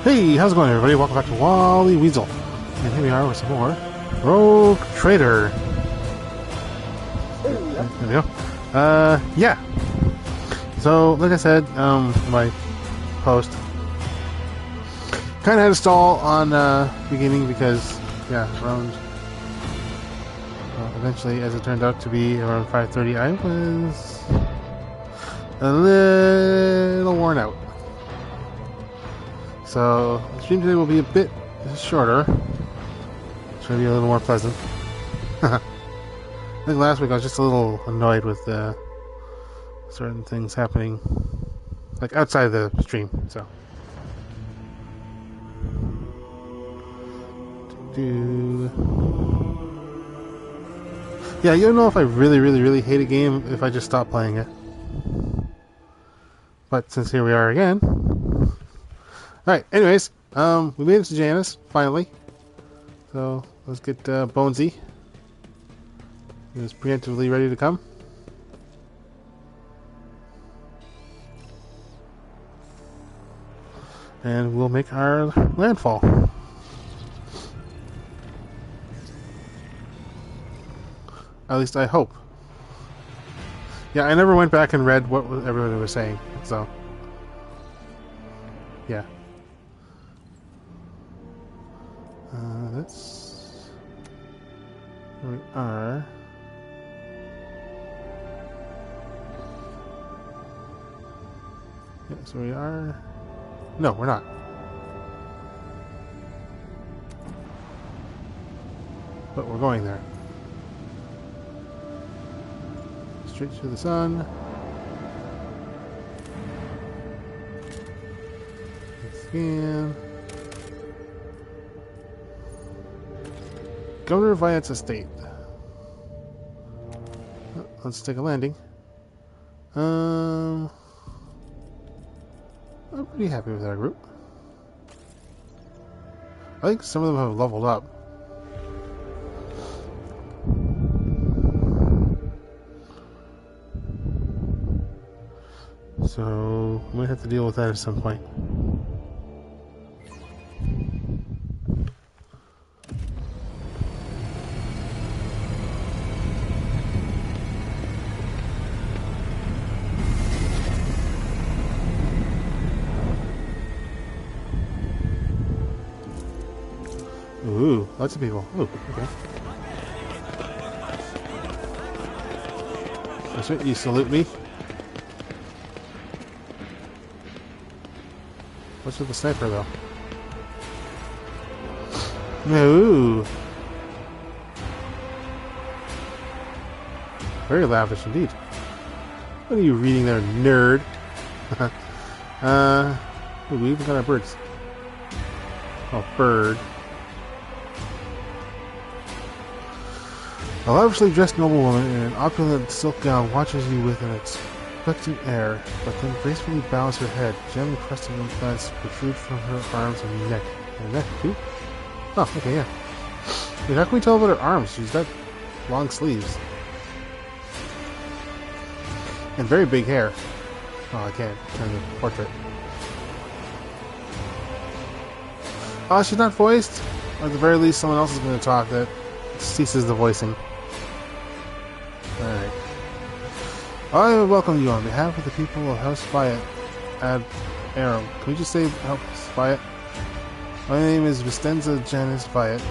Hey, how's it going, everybody? Welcome back to Wally Weasel. And here we are with some more Rogue Trader. There we go. Yeah. So, like I said, my post kind of had a stall on beginning because, yeah, around eventually, as it turned out to be around 5:30, I was a little worn out. So, the stream today will be a bit shorter. It's going to be a little more pleasant. I think last week I was just a little annoyed with certain things happening, like outside the stream, so. Yeah, you don't know if I really hate a game if I just stop playing it. But since here we are again. Alright, anyways, we made it to Janice, finally. So, let's get Bonesy. He was preemptively ready to come. And we'll make our landfall. At least I hope. Yeah, I never went back and read what everybody was saying, so. Yeah. That's where we are. Yeah, so we are. No, we're not. But we're going there. Straight to the sun. Scan. Governor Vyatt's estate. Let's take a landing. I'm pretty happy with our group. I think some of them have leveled up. So, we might have to deal with that at some point. Ooh, lots of people. Ooh, okay. That's right, you salute me. What's with the sniper, though? Ooh. Very lavish indeed. What are you reading there, nerd? Ooh, we even got our birds. Oh, bird. A lavishly dressed noblewoman in an opulent silk gown watches you with an expectant air, but then gracefully bows her head. Gently crested implants protrude from her arms and neck. Her neck, too? Oh, okay, yeah. Wait, how can we tell about her arms? She's got long sleeves. And very big hair. Oh, I can't turn the portrait. Oh, she's not voiced? Or at the very least, someone else is going to talk that ceases the voicing. Alright. I welcome you on behalf of the people of House Vyatt ad Aram. Can we just say House Vyatt? My name is Vistenza Janice Vyatt.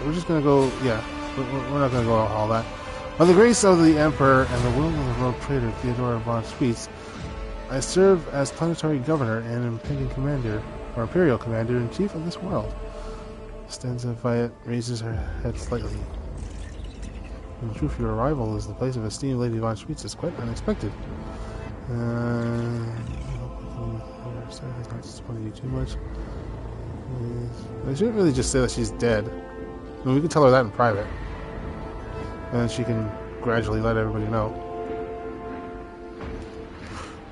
We're just gonna go, yeah, we're not gonna go all that. By the grace of the Emperor and the will of the Rogue Trader Theodora von Schweetz, I serve as planetary governor and impending commander, or imperial commander-in-chief of this world. Vistenza Vyatt raises her head slightly. In truth, your arrival is the place of esteemed Lady von Schweetz is quite unexpected. Has not disappointed you too much. I shouldn't really just say that she's dead. I mean, we can tell her that in private. And then she can gradually let everybody know.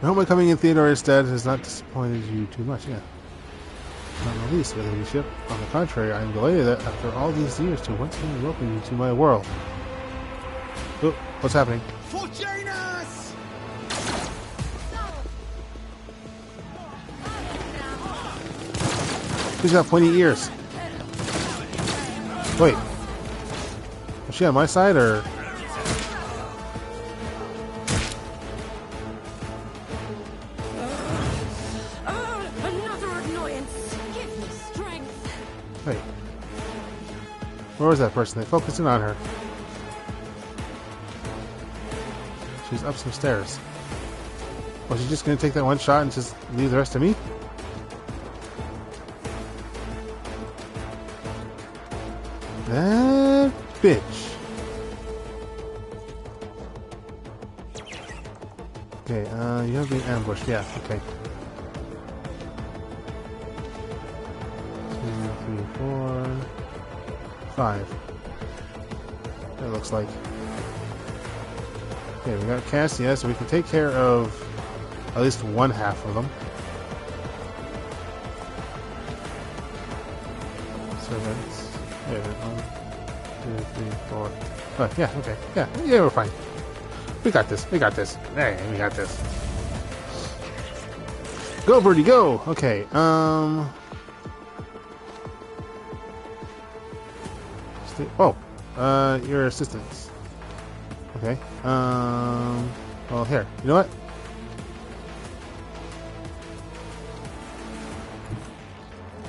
I hope my coming in Theodora's stead has not disappointed you too much, yeah. Not in the least, your ladyship. On the contrary, I am delighted that after all these years to once again welcome you to my world. Oh, what's happening? Fortunas! She's got pointy ears. Wait. Is she on my side, or...? Another annoyance. Give me strength. Wait. Where was that person? They focused in on her. She's up some stairs. Was she just gonna take that one shot and just leave the rest to me? That bitch. Okay, you have been ambushed. Yeah, okay. 2, 3, 4, 5. It looks like. Okay, we got Cassia, so we can take care of at least one half of them. Servants. Yeah, 1, 2, 3, 4. Oh, yeah, okay. Yeah, we're fine. We got this. We got this. Hey, we got this. Go, Birdie, go! Okay, your assistants. Okay, well, here. You know what?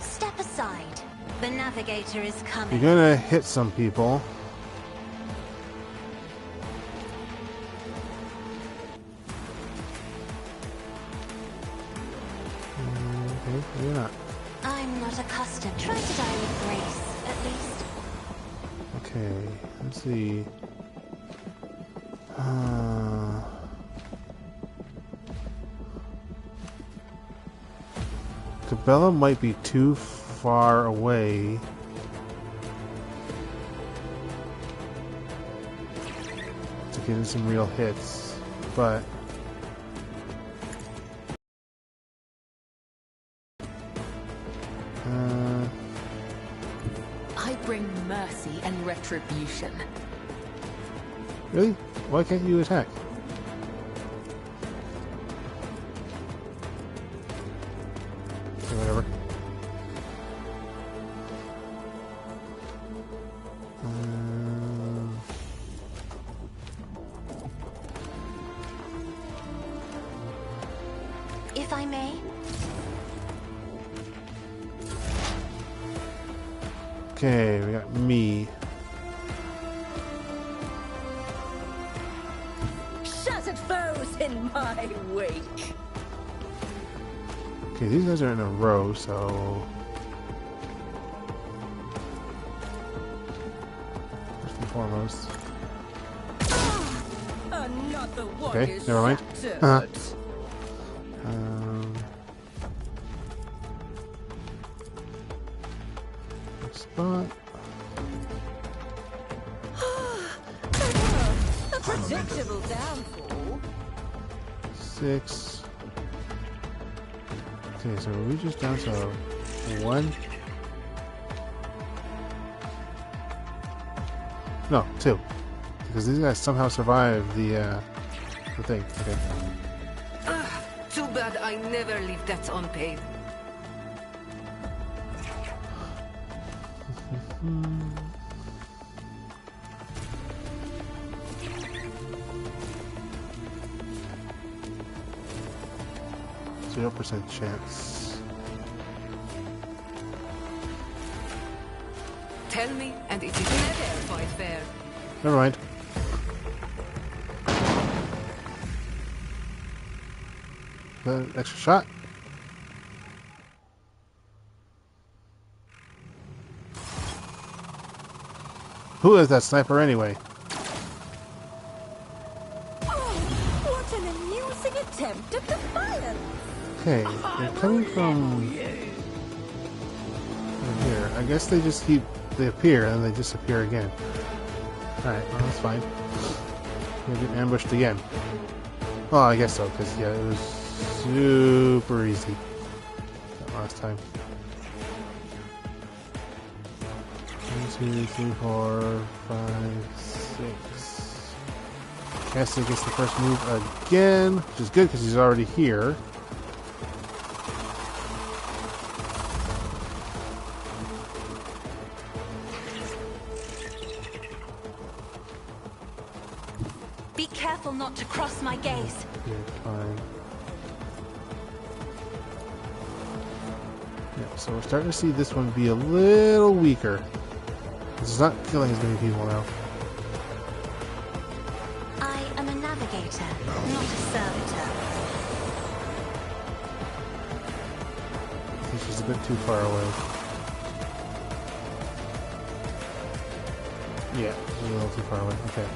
Step aside. The navigator is coming. You're gonna hit some people. Okay, you're not. I'm not accustomed. Try to die with grace, at least. Okay, let's see. Cabela might be too far away. To get in some real hits, but I bring mercy and retribution. really? Why can't you attack? Okay, whatever. If I may. Okay, we got me. Shattered foes in my wake. Okay, these guys are in a row, so first and foremost. Another one. Okay, is never mind. shattered. Spot. A predictable downfall. 6. Okay, so we just down to 1. No, 2. Because these guys somehow survived the thing. Okay. Too bad I never leave that unpaid. 0% chance. Tell me, and it is never quite fair. Never mind. Extra shot. Who is that sniper anyway? What an amusing attempt at defiance. Okay, they're coming from here. I guess they just they appear and they disappear again. Alright, well that's fine. We'll get ambushed again. Well, I guess so, because yeah, it was super easy that last time. 1, 2, 3, 4, 5, 6. Cassie gets the first move again, which is good because he's already here. Careful not to cross my gaze. You're fine. Yeah, so we're starting to see this one be a little weaker. It's not killing as many people now. I am a navigator, not a servitor. I think she's a bit too far away. Yeah, she's a little too far away. Okay.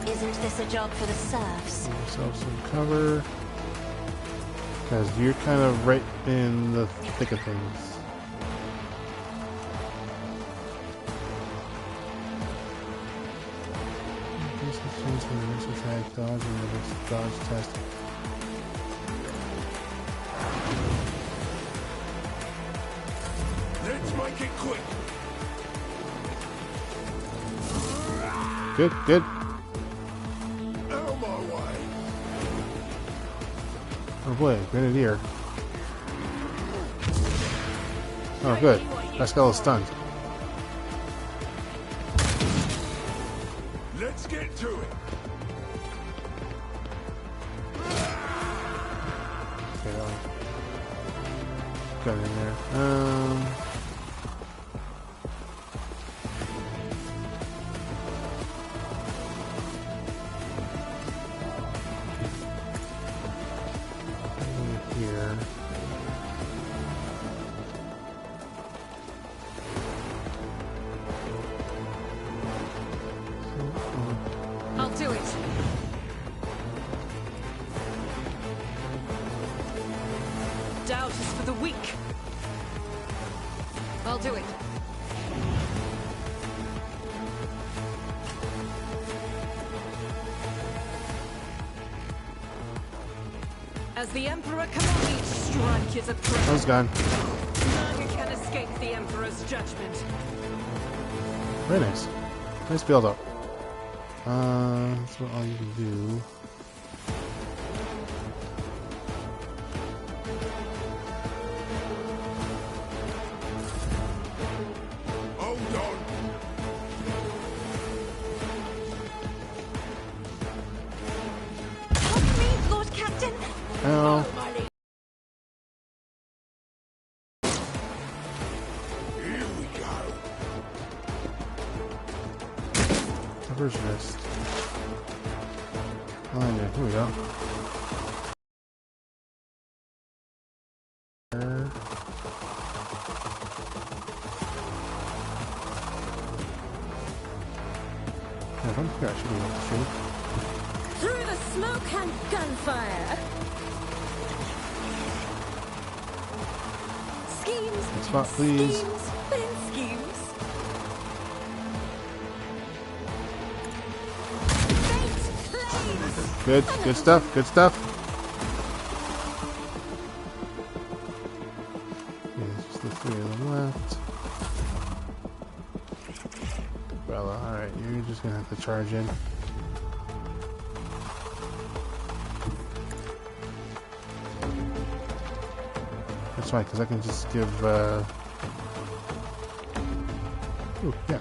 Isn't this a job for the serfs? Give yourself some cover. Because you're kind of right in the thick of things. Attack, dodge, and dodge test. Let's make it quick. Good, good. Out of my way. Oh boy, Grenadier. Oh good. Pascal is stunned. Let's get to it. Okay, got in there. Here. I'll do it. Doubt is for the weak. I'll do it. As the Emperor commands, each strike is a prayer. I was gone. None can escape the Emperor's judgment. Very nice. Nice build up. That's what all you can do. Hold on. Help me, Lord Captain. Ow. Here we go. Cover's wrist. Oh, yeah, here we go. Yeah, if I'm here, I should be able to shoot. Through the smoke and gunfire. Schemes. Good spot, please. Schemes within schemes. Fate plays. Good, good stuff, good stuff. Yeah, there's just the three of them left. Bella, alright, you're just gonna have to charge in. That's fine, because I can just give, Ooh, yeah.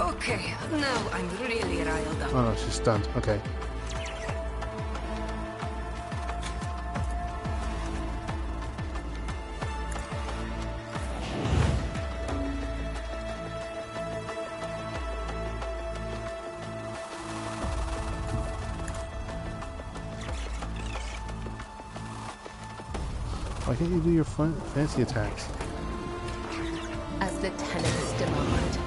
Okay, now I'm really riled up. Oh no, she's stunned. Okay. Why can't you do your fancy attacks? As the tenants demand.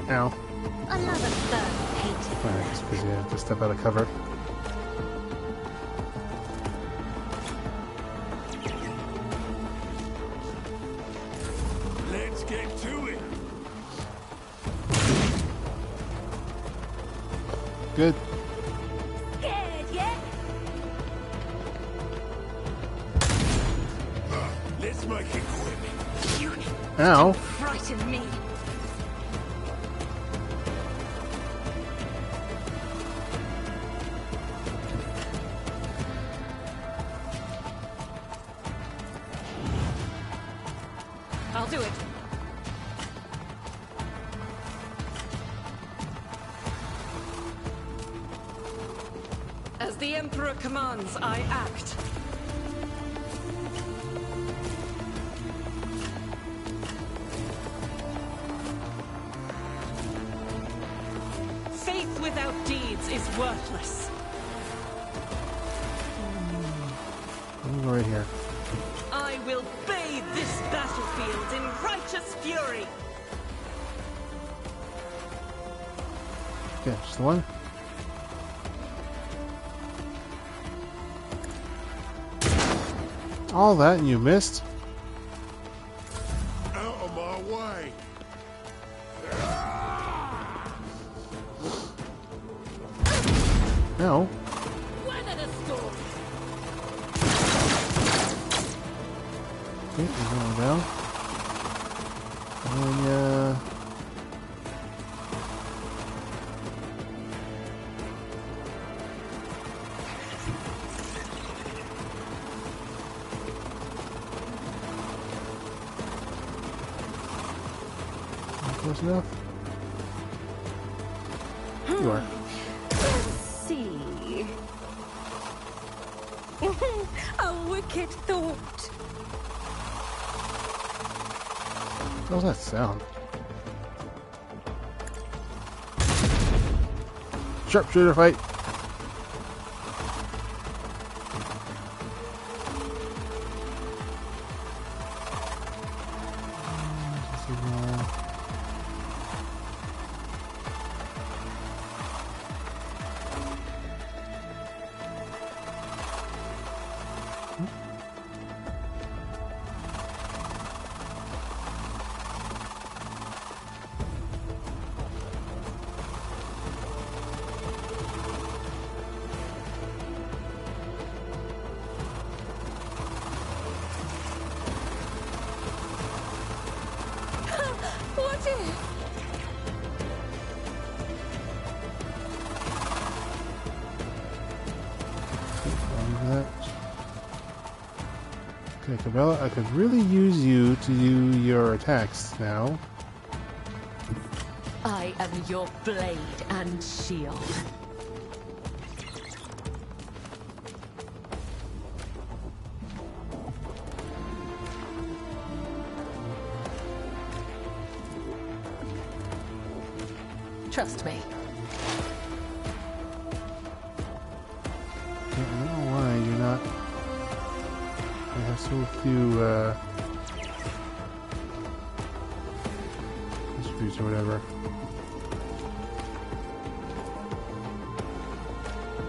Ow. Another third painted. Alright, just because you have to step out of cover. Let's get to it. Good. Scared yet? Let's make it quick. You Ow. frighten me. I'll do it. As the Emperor commands, I act. Faith without deeds is worthless. Let me go right here. I will bathe this battlefield in righteous fury. Okay, just the one. All that and you missed? Out of my way. No. Weather the storm. Okay, he's going down. And then, close enough? You are. Let's see. A wicked thought. What was that sound? Sharpshooter fight! What is? That. Okay, Cabela, I could really use you to do your attacks now. I am your blade and shield. Trust me. Okay, I don't know why you're not. I have so few disputes or whatever.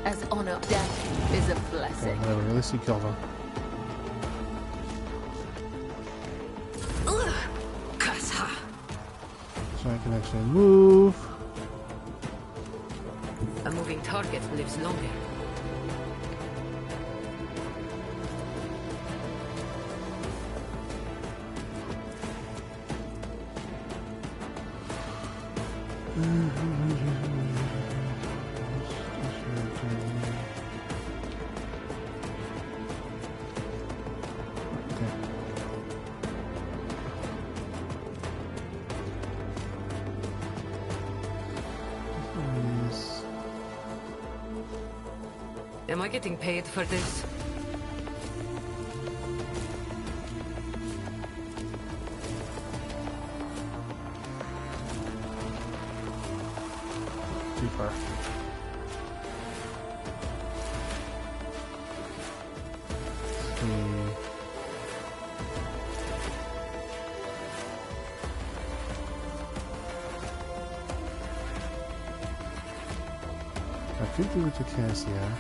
As honor, death is a Okay, blessing. whatever. At least you killed him. Curse her. So I can actually move. A moving target lives longer. Am I getting paid for this? Too far. I could do it to Cassia.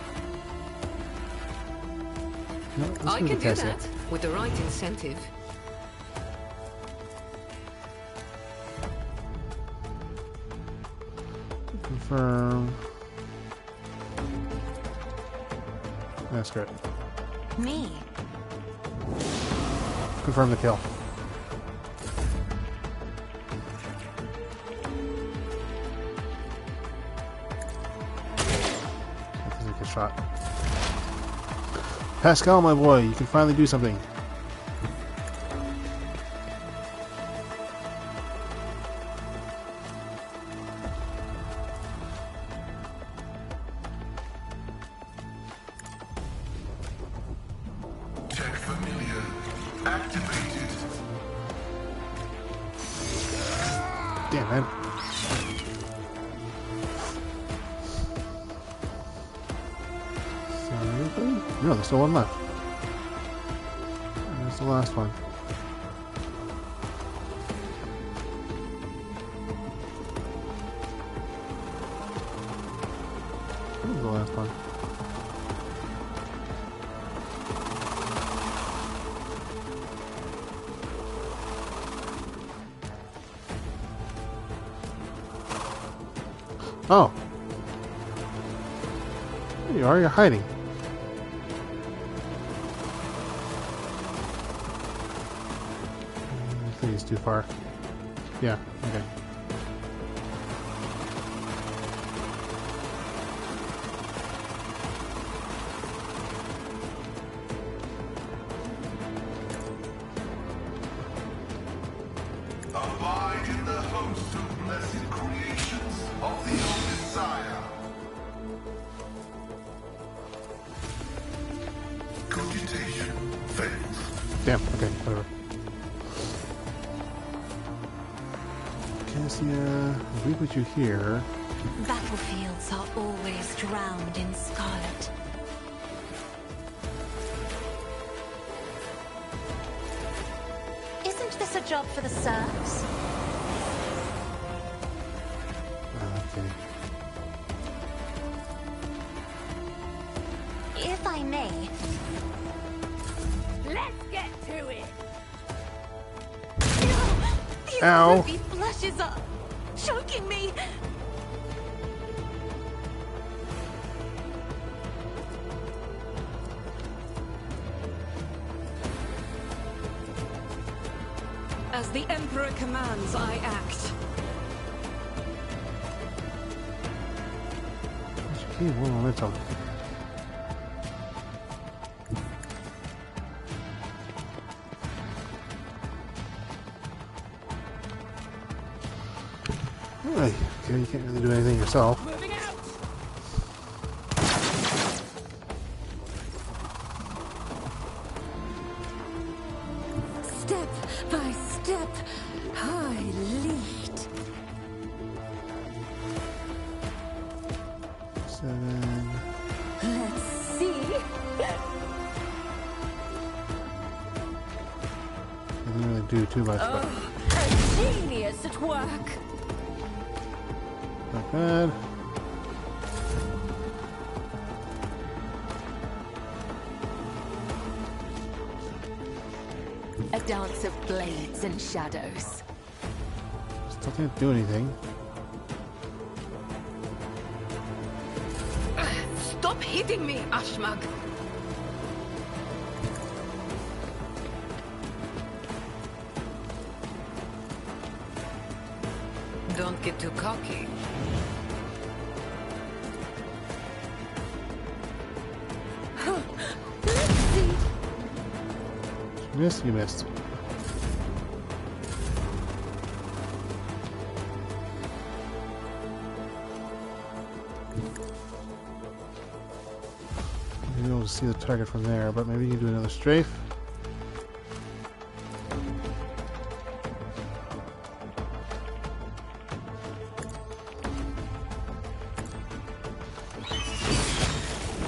No, let's I go can to do Cassia. that with the right incentive. Confirm. That's great. Me? Confirm the kill. That doesn't get shot. Pascal, my boy, you can finally do something. Tech familiar. Activated. Damn, man. No, there's still one left. And there's the last one. Where's the last one? Oh. There you are, you're hiding. I think it's too far. Yeah, okay. Abide in the host of blessed creations of the oldest sire. Cogitation fails. Damn, okay, whatever. Cassia, if we put you here. Battlefields are always drowned in scarlet. Isn't this a job for the serfs? Okay. If I may. Let's get to it! These Ow. ruby flushes are choking me. As the Emperor commands, I act. Okay, one momentum. Right. Okay, you can't really do anything yourself. Moving out! Step by step, I lead. 7. Let's see. Doesn't really do too much, but A genius at work. not bad. A dance of blades and shadows. Still can't do anything. Stop hitting me, Ashmag! Don't get too cocky. Let's see. You missed, you missed. You'll be able to see the target from there, but maybe you can do another strafe.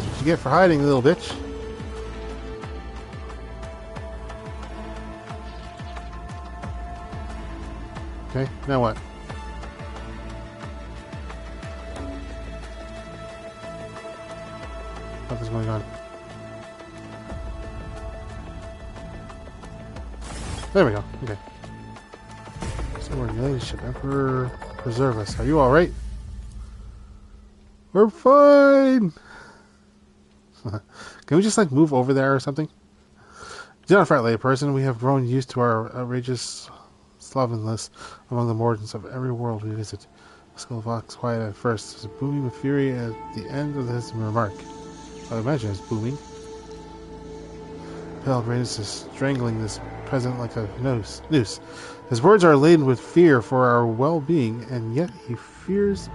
What you get for hiding, little bitch. Okay, now what? Nothing's going on. There we go. Okay. So we're in relationship. Emperor, preserve us. Are you alright? We're fine! Can we just, like, move over there or something? Do not fret, layperson. We have grown used to our outrageous slovenliness among the mortals of every world we visit. Skull Fox quiet at first, is booming with fury at the end of his remark. I imagine it's booming. Pale Reyes is strangling this peasant like a noose. His words are laden with fear for our well-being, and yet he fears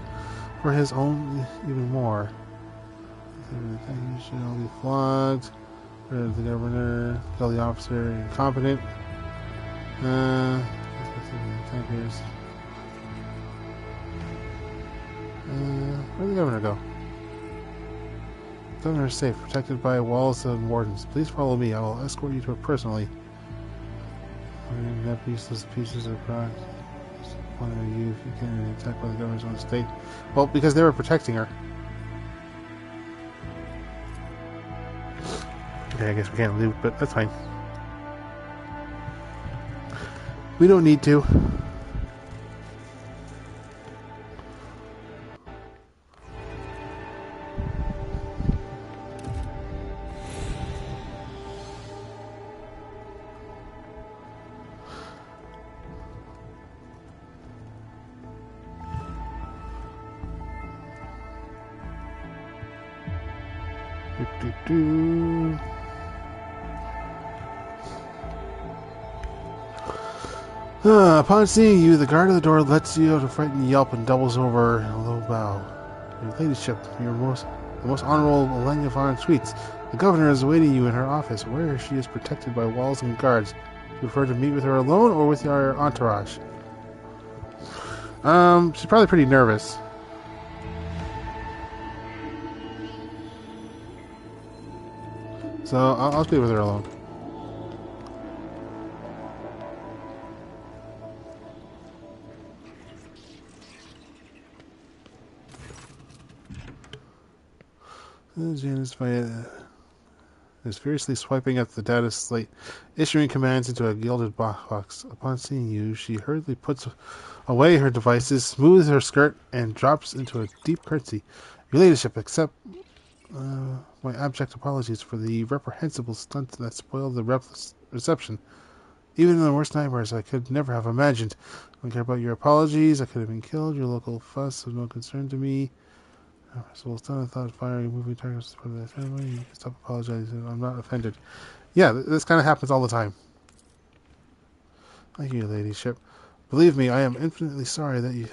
for his own even more. You should all be flogged. The governor, kill the officer, incompetent. Tankers. Where'd the governor go? The governor is safe, protected by walls and wardens. Please follow me. I will escort you to her personally. That useless pieces of rock. One of you, if you can be attacked by the governor's own state. Well, because they were protecting her. Okay, I guess we can't loot, but that's fine. We don't need to. Upon seeing you, the guard at the door lets you out a frightened yelp and doubles over in a low bow. Your ladyship, the most honorable Langevon tweets. The governor is awaiting you in her office, where she is protected by walls and guards. Do you prefer to meet with her alone or with your entourage? She's probably pretty nervous. So I'll speak with her alone. Janice Vyatt is furiously swiping at the data slate, issuing commands into a gilded box. Upon seeing you, she hurriedly puts away her devices, smooths her skirt, and drops into a deep curtsy. Your ladyship, accept my abject apologies for the reprehensible stunt that spoiled the reception. Even in the worst nightmares, I could never have imagined. I don't care about your apologies. I could have been killed. Your local fuss was no concern to me. So stunned, I thought firing moving targets was part of that ceremony. You can stop apologizing. I'm not offended. Yeah, this kind of happens all the time. Thank you, ladyship. Believe me, I am infinitely sorry that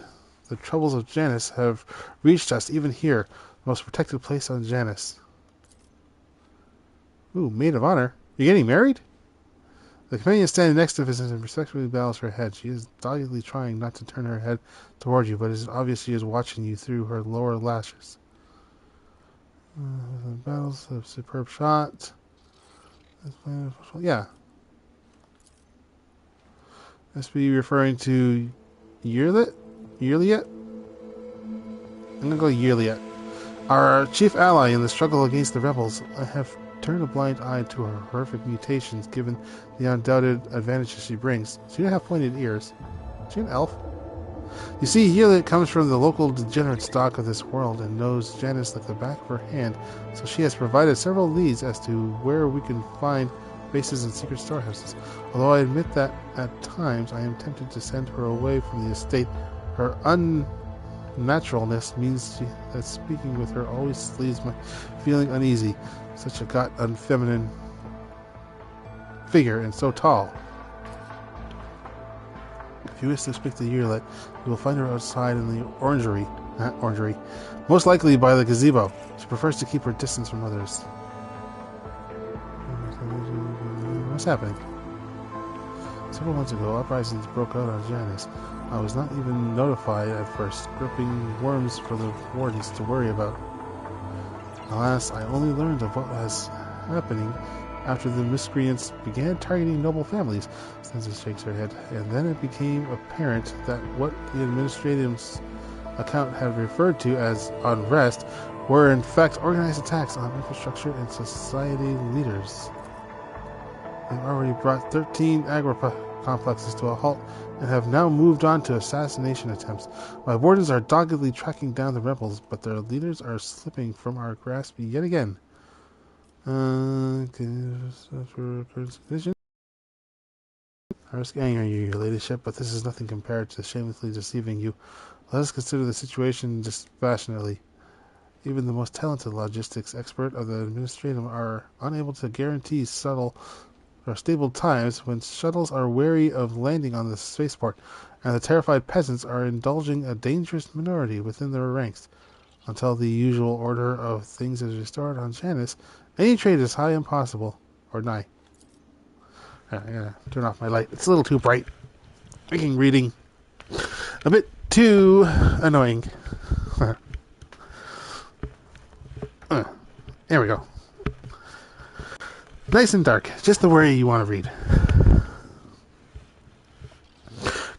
the troubles of Janus have reached us even here, the most protected place on Janus. Ooh, maid of honor. You're getting married? The companion standing next to us and respectfully bows her head. She is doggedly trying not to turn her head toward you, but it is obvious she is watching you through her lower lashes. Battles, a superb shot. Yeah. Must be referring to Yrliet? Yrliet? I'm gonna go Yrliet. Our chief ally in the struggle against the rebels. I have turned a blind eye to her horrific mutations, given the undoubted advantages she brings. She didn't have pointed ears. Is she an elf? You see, Yrliet comes from the local degenerate stock of this world and knows Janus like the back of her hand, so she has provided several leads as to where we can find bases and secret storehouses. Although I admit that at times I am tempted to send her away from the estate, her unnaturalness means that speaking with her always leaves my feeling uneasy. Such a got unfeminine figure and so tall. If you wish to speak to Yrliet, you will find her outside in the Orangery. Orangery. Most likely by the gazebo. She prefers to keep her distance from others. What's happening? Several months ago, uprisings broke out on Janus. I was not even notified at first, gripping worms for the wardens to worry about. Alas, I only learned of what was happening after the miscreants began targeting noble families. Stanza shakes her head, and then it became apparent that what the administration's account had referred to as unrest were in fact organized attacks on infrastructure and society leaders. They've already brought 13 agro-complexes to a halt and have now moved on to assassination attempts. My wardens are doggedly tracking down the rebels, but their leaders are slipping from our grasp yet again. For current conditions. I risk angering you, your ladyship, but this is nothing compared to shamelessly deceiving you. Let us consider the situation dispassionately. Even the most talented logistics expert of the administratum are unable to guarantee subtle or stable times when shuttles are wary of landing on the spaceport, and the terrified peasants are indulging a dangerous minority within their ranks. Until the usual order of things is restored on Janus, any trade is high impossible, or nigh. I gotta turn off my light. It's a little too bright. Making reading a bit too annoying. There we go. Nice and dark, just the way you want to read.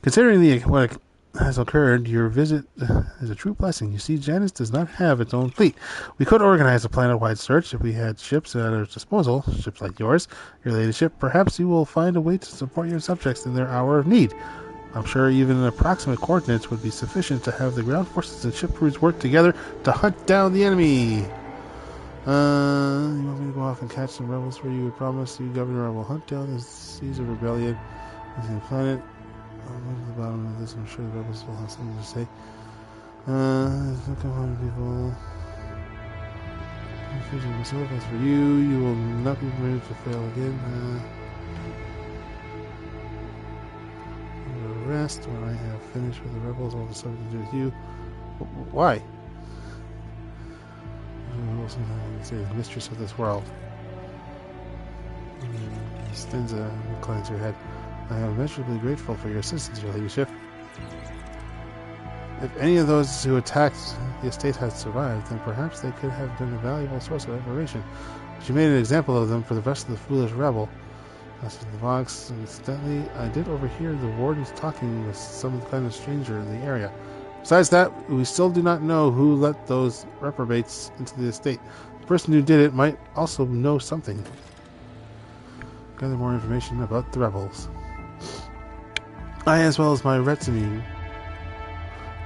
Considering what has occurred, your visit is a true blessing. You see, Janus does not have its own fleet. We could organize a planet-wide search if we had ships at our disposal, ships like yours, your ladyship. Perhaps you will find a way to support your subjects in their hour of need. I'm sure even approximate coordinates would be sufficient to have the ground forces and ship crews work together to hunt down the enemy. You want me to go off and catch some rebels for you? I promise you, Governor, I will hunt down the seas of rebellion using the planet. I'll move to the bottom of this. I'm sure the rebels will have something to say. Look at people. As for you, you will not be permitted to fail again. Rest when I have finished with the rebels. All the something to do with you. Why? Say the mistress of this world. Stenza inclines her head. I am immeasurably grateful for your assistance, your ladyship. If any of those who attacked the estate had survived, then perhaps they could have been a valuable source of information. But you made an example of them for the rest of the foolish rebel. As for the Vox, incidentally, I did overhear the wardens talking with some kind of stranger in the area. Besides that, we still do not know who let those reprobates into the estate. The person who did it might also know something. Gather more information about the rebels. I, as well as my retinue,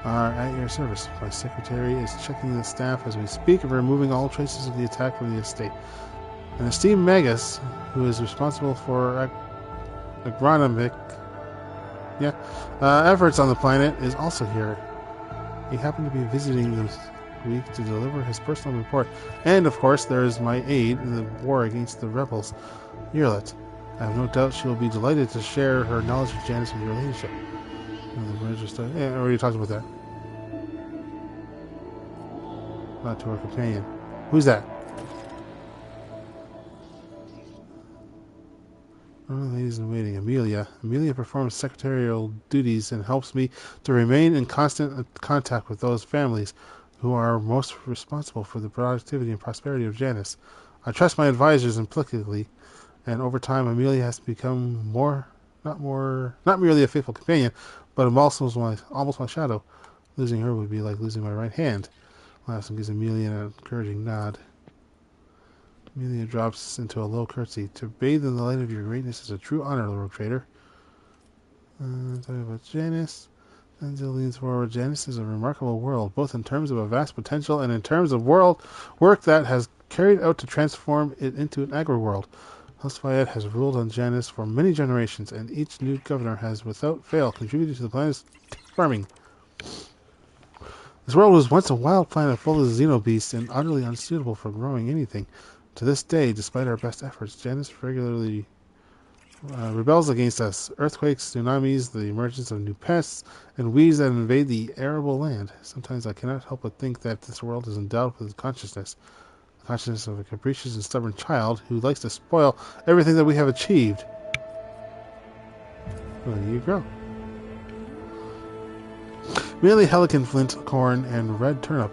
are at your service. My secretary is checking the staff as we speak and removing all traces of the attack from the estate. An esteemed Magus, who is responsible for agronomic efforts on the planet, is also here. He happened to be visiting this week to deliver his personal report. And, of course, there is my aide in the war against the rebels, Yrliet. I have no doubt she will be delighted to share her knowledge of Janus with your ladyship. I already talked about that. Not to her companion. Who's that? Oh, ladies in waiting, Amelia. Amelia performs secretarial duties and helps me to remain in constant contact with those families who are most responsible for the productivity and prosperity of Janus. I trust my advisors implicitly, and over time Amelia has become not merely a faithful companion, but almost my shadow. Losing her would be like losing my right hand. Lassen gives Amelia an encouraging nod. Amelia drops into a low curtsy. To bathe in the light of your greatness is a true honor, Lord Trader. Talking about Janus. Denzel leans forward. Janus is a remarkable world, both in terms of a vast potential and in terms of world work that has carried out to transform it into an agri-world. House Vyatt has ruled on Janus for many generations, and each new governor has without fail contributed to the planet's farming. This world was once a wild planet full of xenobeasts and utterly unsuitable for growing anything. To this day, despite our best efforts, Janus regularly rebels against us. Earthquakes, tsunamis, the emergence of new pests, and weeds that invade the arable land. Sometimes I cannot help but think that this world is endowed with consciousness. The consciousness of a capricious and stubborn child who likes to spoil everything that we have achieved. Well, there you go. Merely helican flint, corn, and red turnip.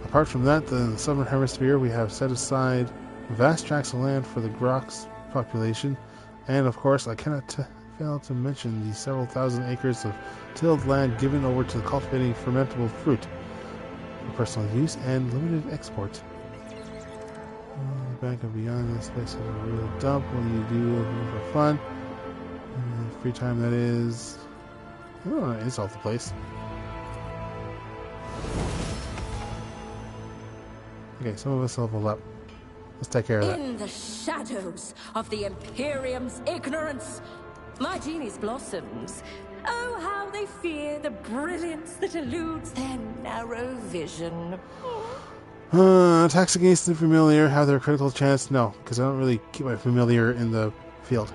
Apart from that, in the southern hemisphere, we have set aside vast tracts of land for the Grox population, and of course, I cannot fail to mention the several thousand acres of tilled land given over to cultivating fermentable fruit for personal use and limited export. The bank of beyond this place is a real dump. What do you do for fun? Free time, that is. I don't want to insult the place. Okay, some of us level up. Let's take care of that. In the shadows of the Imperium's ignorance, my genius blossoms. Oh, how they fear the brilliance that eludes their narrow vision. Attacks against the familiar have their critical chance. No, because I don't really keep my familiar in the field.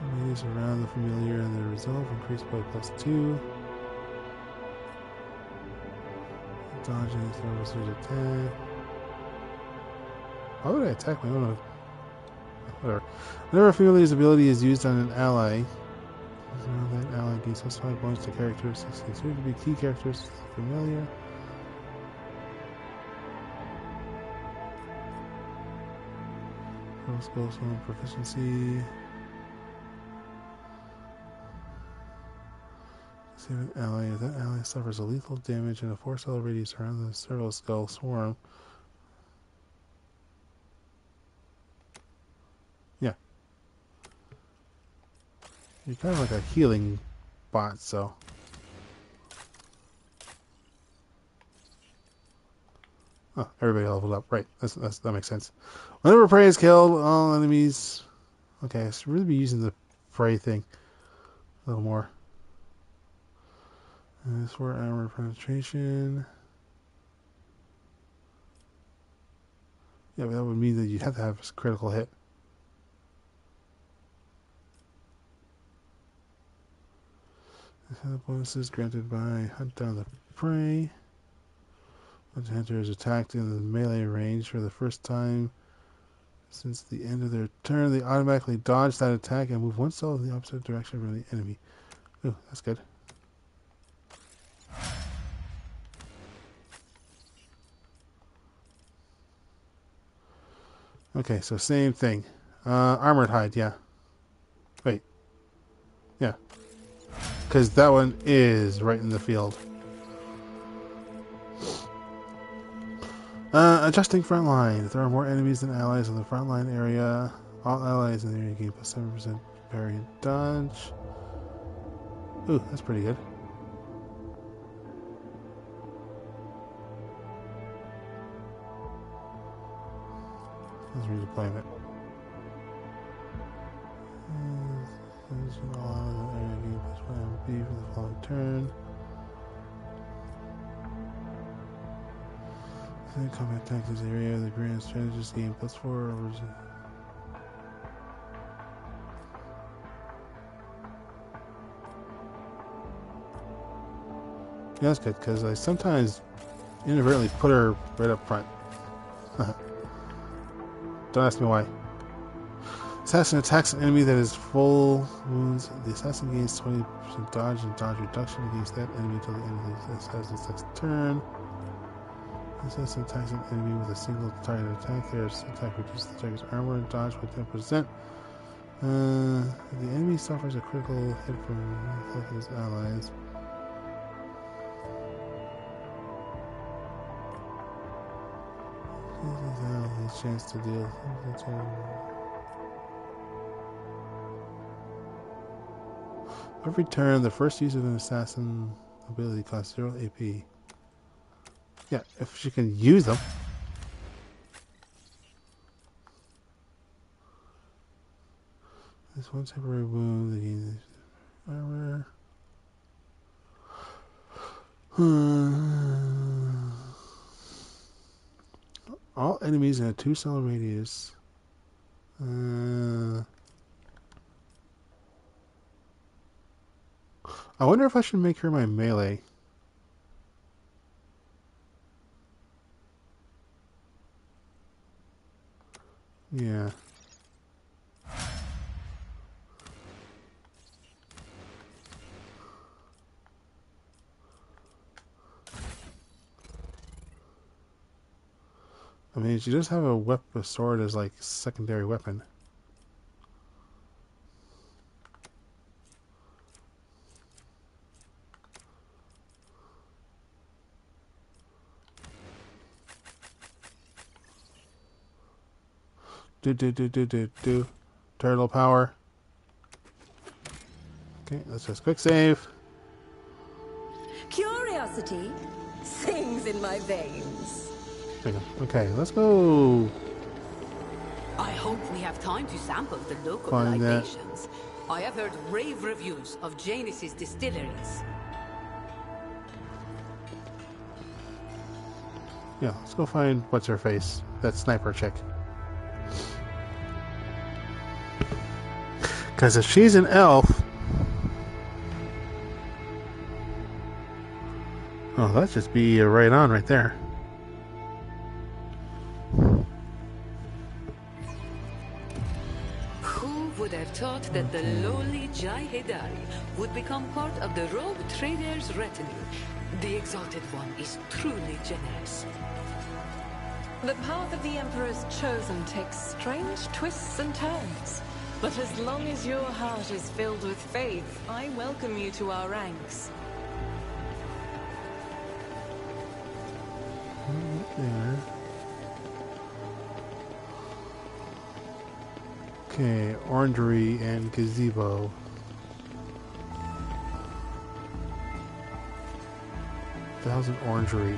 Enemies around the familiar and their resolve increased by +2. Dodging thermal surge attack. Why would I attack my own? Whatever. Whenever a familiar's ability is used on an ally, that ally gains +5 points to characteristics considered to be key characteristics of the familiar. Skills on proficiency. Save an ally. If that ally suffers a lethal damage in a 4-cell radius around the Serval Skull Swarm. Yeah. You're kind of like a healing bot, so. Oh, everybody leveled up. Right. That makes sense. Whenever prey is killed, all enemies. Okay, I should really be using the prey thing a little more. This for armor penetration. Yeah, but that would mean that you'd have to have a critical hit. Bonuses granted by hunt down the prey. Once a hunter is attacked in the melee range for the first time since the end of their turn, they automatically dodge that attack and move 1 cell in the opposite direction from the enemy. Ooh, that's good. Okay, so same thing. Armored hide, yeah. Wait. Yeah. Because that one is right in the field. Adjusting front line. If there are more enemies than allies in the front line area, all allies in the area gain +7% parry and dodge. Ooh, that's pretty good. Let's redeploy it. All allies in the area gain +1 MP for the following turn. Combat attack this area. The grand strategist gain +4 over. Yeah, that's good because I sometimes inadvertently put her right up front. Don't ask me why. Assassin attacks an enemy that is full wounds. The assassin gains 20% dodge and dodge reduction against that enemy until the end of the assassin's next turn. Assassin attacks an enemy with a single target attack. Their attack reduces the target's armor and dodge by 10%. The enemy suffers a critical hit from his allies. His chance to deal. Every turn, the first use of an assassin ability costs 0 AP. Yeah, if she can use them. This one temporary wound against armor. All enemies in a 2-cell radius. I wonder if I should make her my melee. Yeah. I mean, she does have a sword as like secondary weapon. Do. Turtle power. Okay, let's just quick save. Curiosity sings runs in my veins. There you go. Okay, let's go. I hope we have time to sample the local Find that. libations. I have heard rave reviews of Janus's distilleries. Yeah, let's go find what's her face. That sniper chick. Because if she's an elf... Oh, that'd just be right on right there. Who would have thought that the lowly Jai Hedari would become part of the rogue trader's retinue? The Exalted One is truly generous. The path of the Emperor's chosen takes strange twists and turns. But as long as your heart is filled with faith, I welcome you to our ranks. Right there. Okay, Orangery and Gazebo. The hell's an Orangery?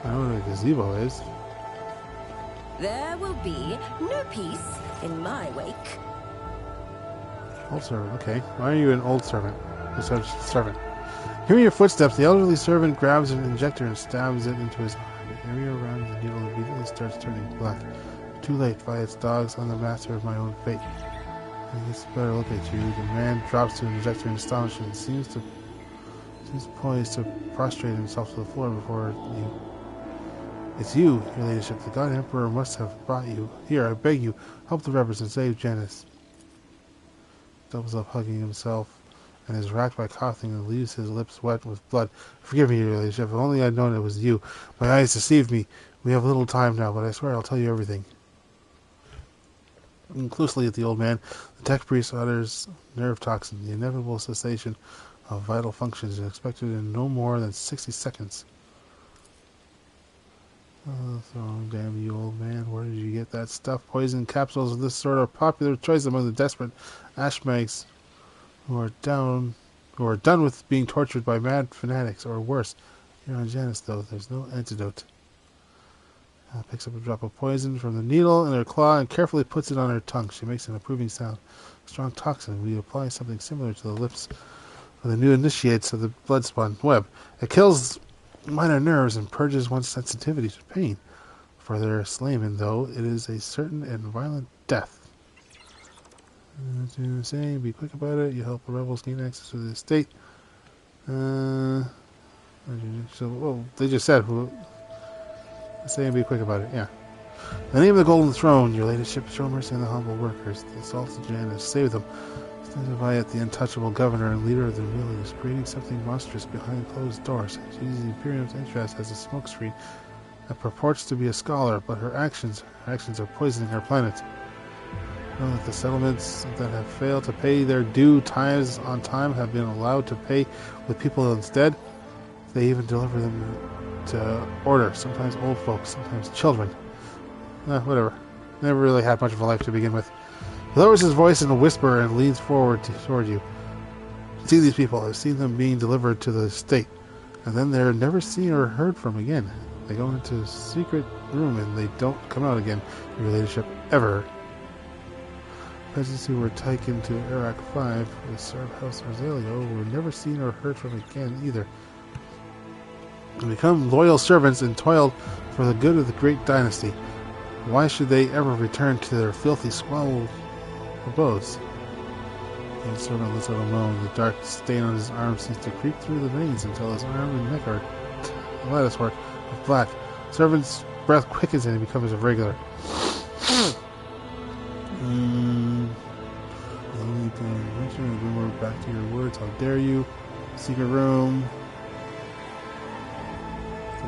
I don't know what a gazebo is. There will be no peace in my wake. Old servant, okay. Why are you an old servant? Servant. Hearing your footsteps, the elderly servant grabs an injector and stabs it into his arm. The area around the needle immediately starts turning black. Too late, Vyatt's dogs. I'm the master of my own fate. He gets a better look at you. The man drops to an injector in astonishment. Seems poised to prostrate himself to the floor before you. It's you, your ladyship. The God Emperor must have brought you. Here, I beg you, help the rebels and save Janus. Doubles up, hugging himself, and is racked by coughing and leaves his lips wet with blood. Forgive me, your ladyship. If only I'd known it was you. My eyes deceived me. We have little time now, but I swear I'll tell you everything. Looking closely at the old man, the tech priest utters nerve toxin. The inevitable cessation of vital functions is expected in no more than 60 seconds. Oh, damn you, old man. Where did you get that stuff? Poison capsules of this sort are popular choice among the desperate ashmags who are done with being tortured by mad fanatics, or worse. Here on Janus, though, there's no antidote. Picks up a drop of poison from the needle in her claw and carefully puts it on her tongue. She makes an approving sound. Strong toxin. We apply something similar to the lips of the new initiates of the blood-spawn web. It kills minor nerves and purges one's sensitivity to pain. For their slayman, though, it is a certain and violent death. Saying, be quick about it. You help the rebels gain access to the estate. So, well, they just said, say and be quick about it, yeah. In the name of the Golden Throne, your ladyship, show mercy on the humble workers, the assaults of Janus, save them. Stand Vyatt, the untouchable governor and leader of the village, is creating something monstrous behind closed doors. She uses the Imperium's interest as a smokescreen that purports to be a scholar, but her actions are poisoning our planet. Know that the settlements that have failed to pay their due tithes on time have been allowed to pay with people instead. They even deliver them to order, sometimes old folks, sometimes children. Whatever. Never really had much of a life to begin with. He lowers his voice in a whisper and leans forward toward you. See these people. I've seen them being delivered to the estate, and then they're never seen or heard from again. They go into a secret room and they don't come out again, your ladyship, ever. Peasants who were taken to Iraq 5 with serve House Rosalio were never seen or heard from again either. And become loyal servants and toiled for the good of the great dynasty. Why should they ever return to their filthy, squalid abodes? The old servant lets out a moan. The dark stain on his arm seems to creep through the veins until his arm and neck are latticework of black. The servant's breath quickens and he becomes irregular. Back to your words. How dare you? Secret room.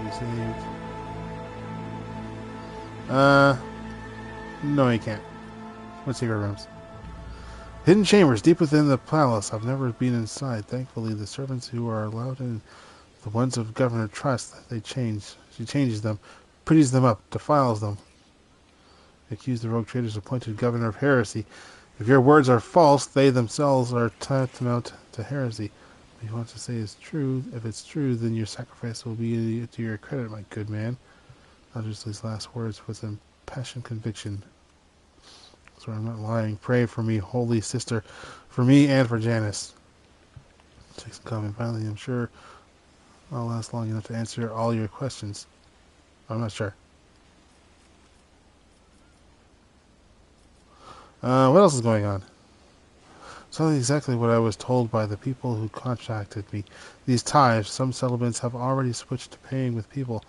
Be saved. No, you can't. What secret rooms? Hidden chambers deep within the palace. I've never been inside. Thankfully, the servants who are allowed in, the ones of Governor Trust, they change. She changes them, pretties them up, defiles them. Accuse the rogue traders appointed governor of heresy. If your words are false, they themselves are tantamount to heresy. If you want to say it's true, if it's true, then your sacrifice will be to your credit, my good man. Utters these last words with impassioned conviction. So I'm not lying. Pray for me, holy sister, for me and for Janice. Takes a comment. Finally, I'm sure I'll last long enough to answer all your questions. I'm not sure. What else is going on? So exactly what I was told by the people who contacted me. These tithes, some settlements have already switched to paying with people.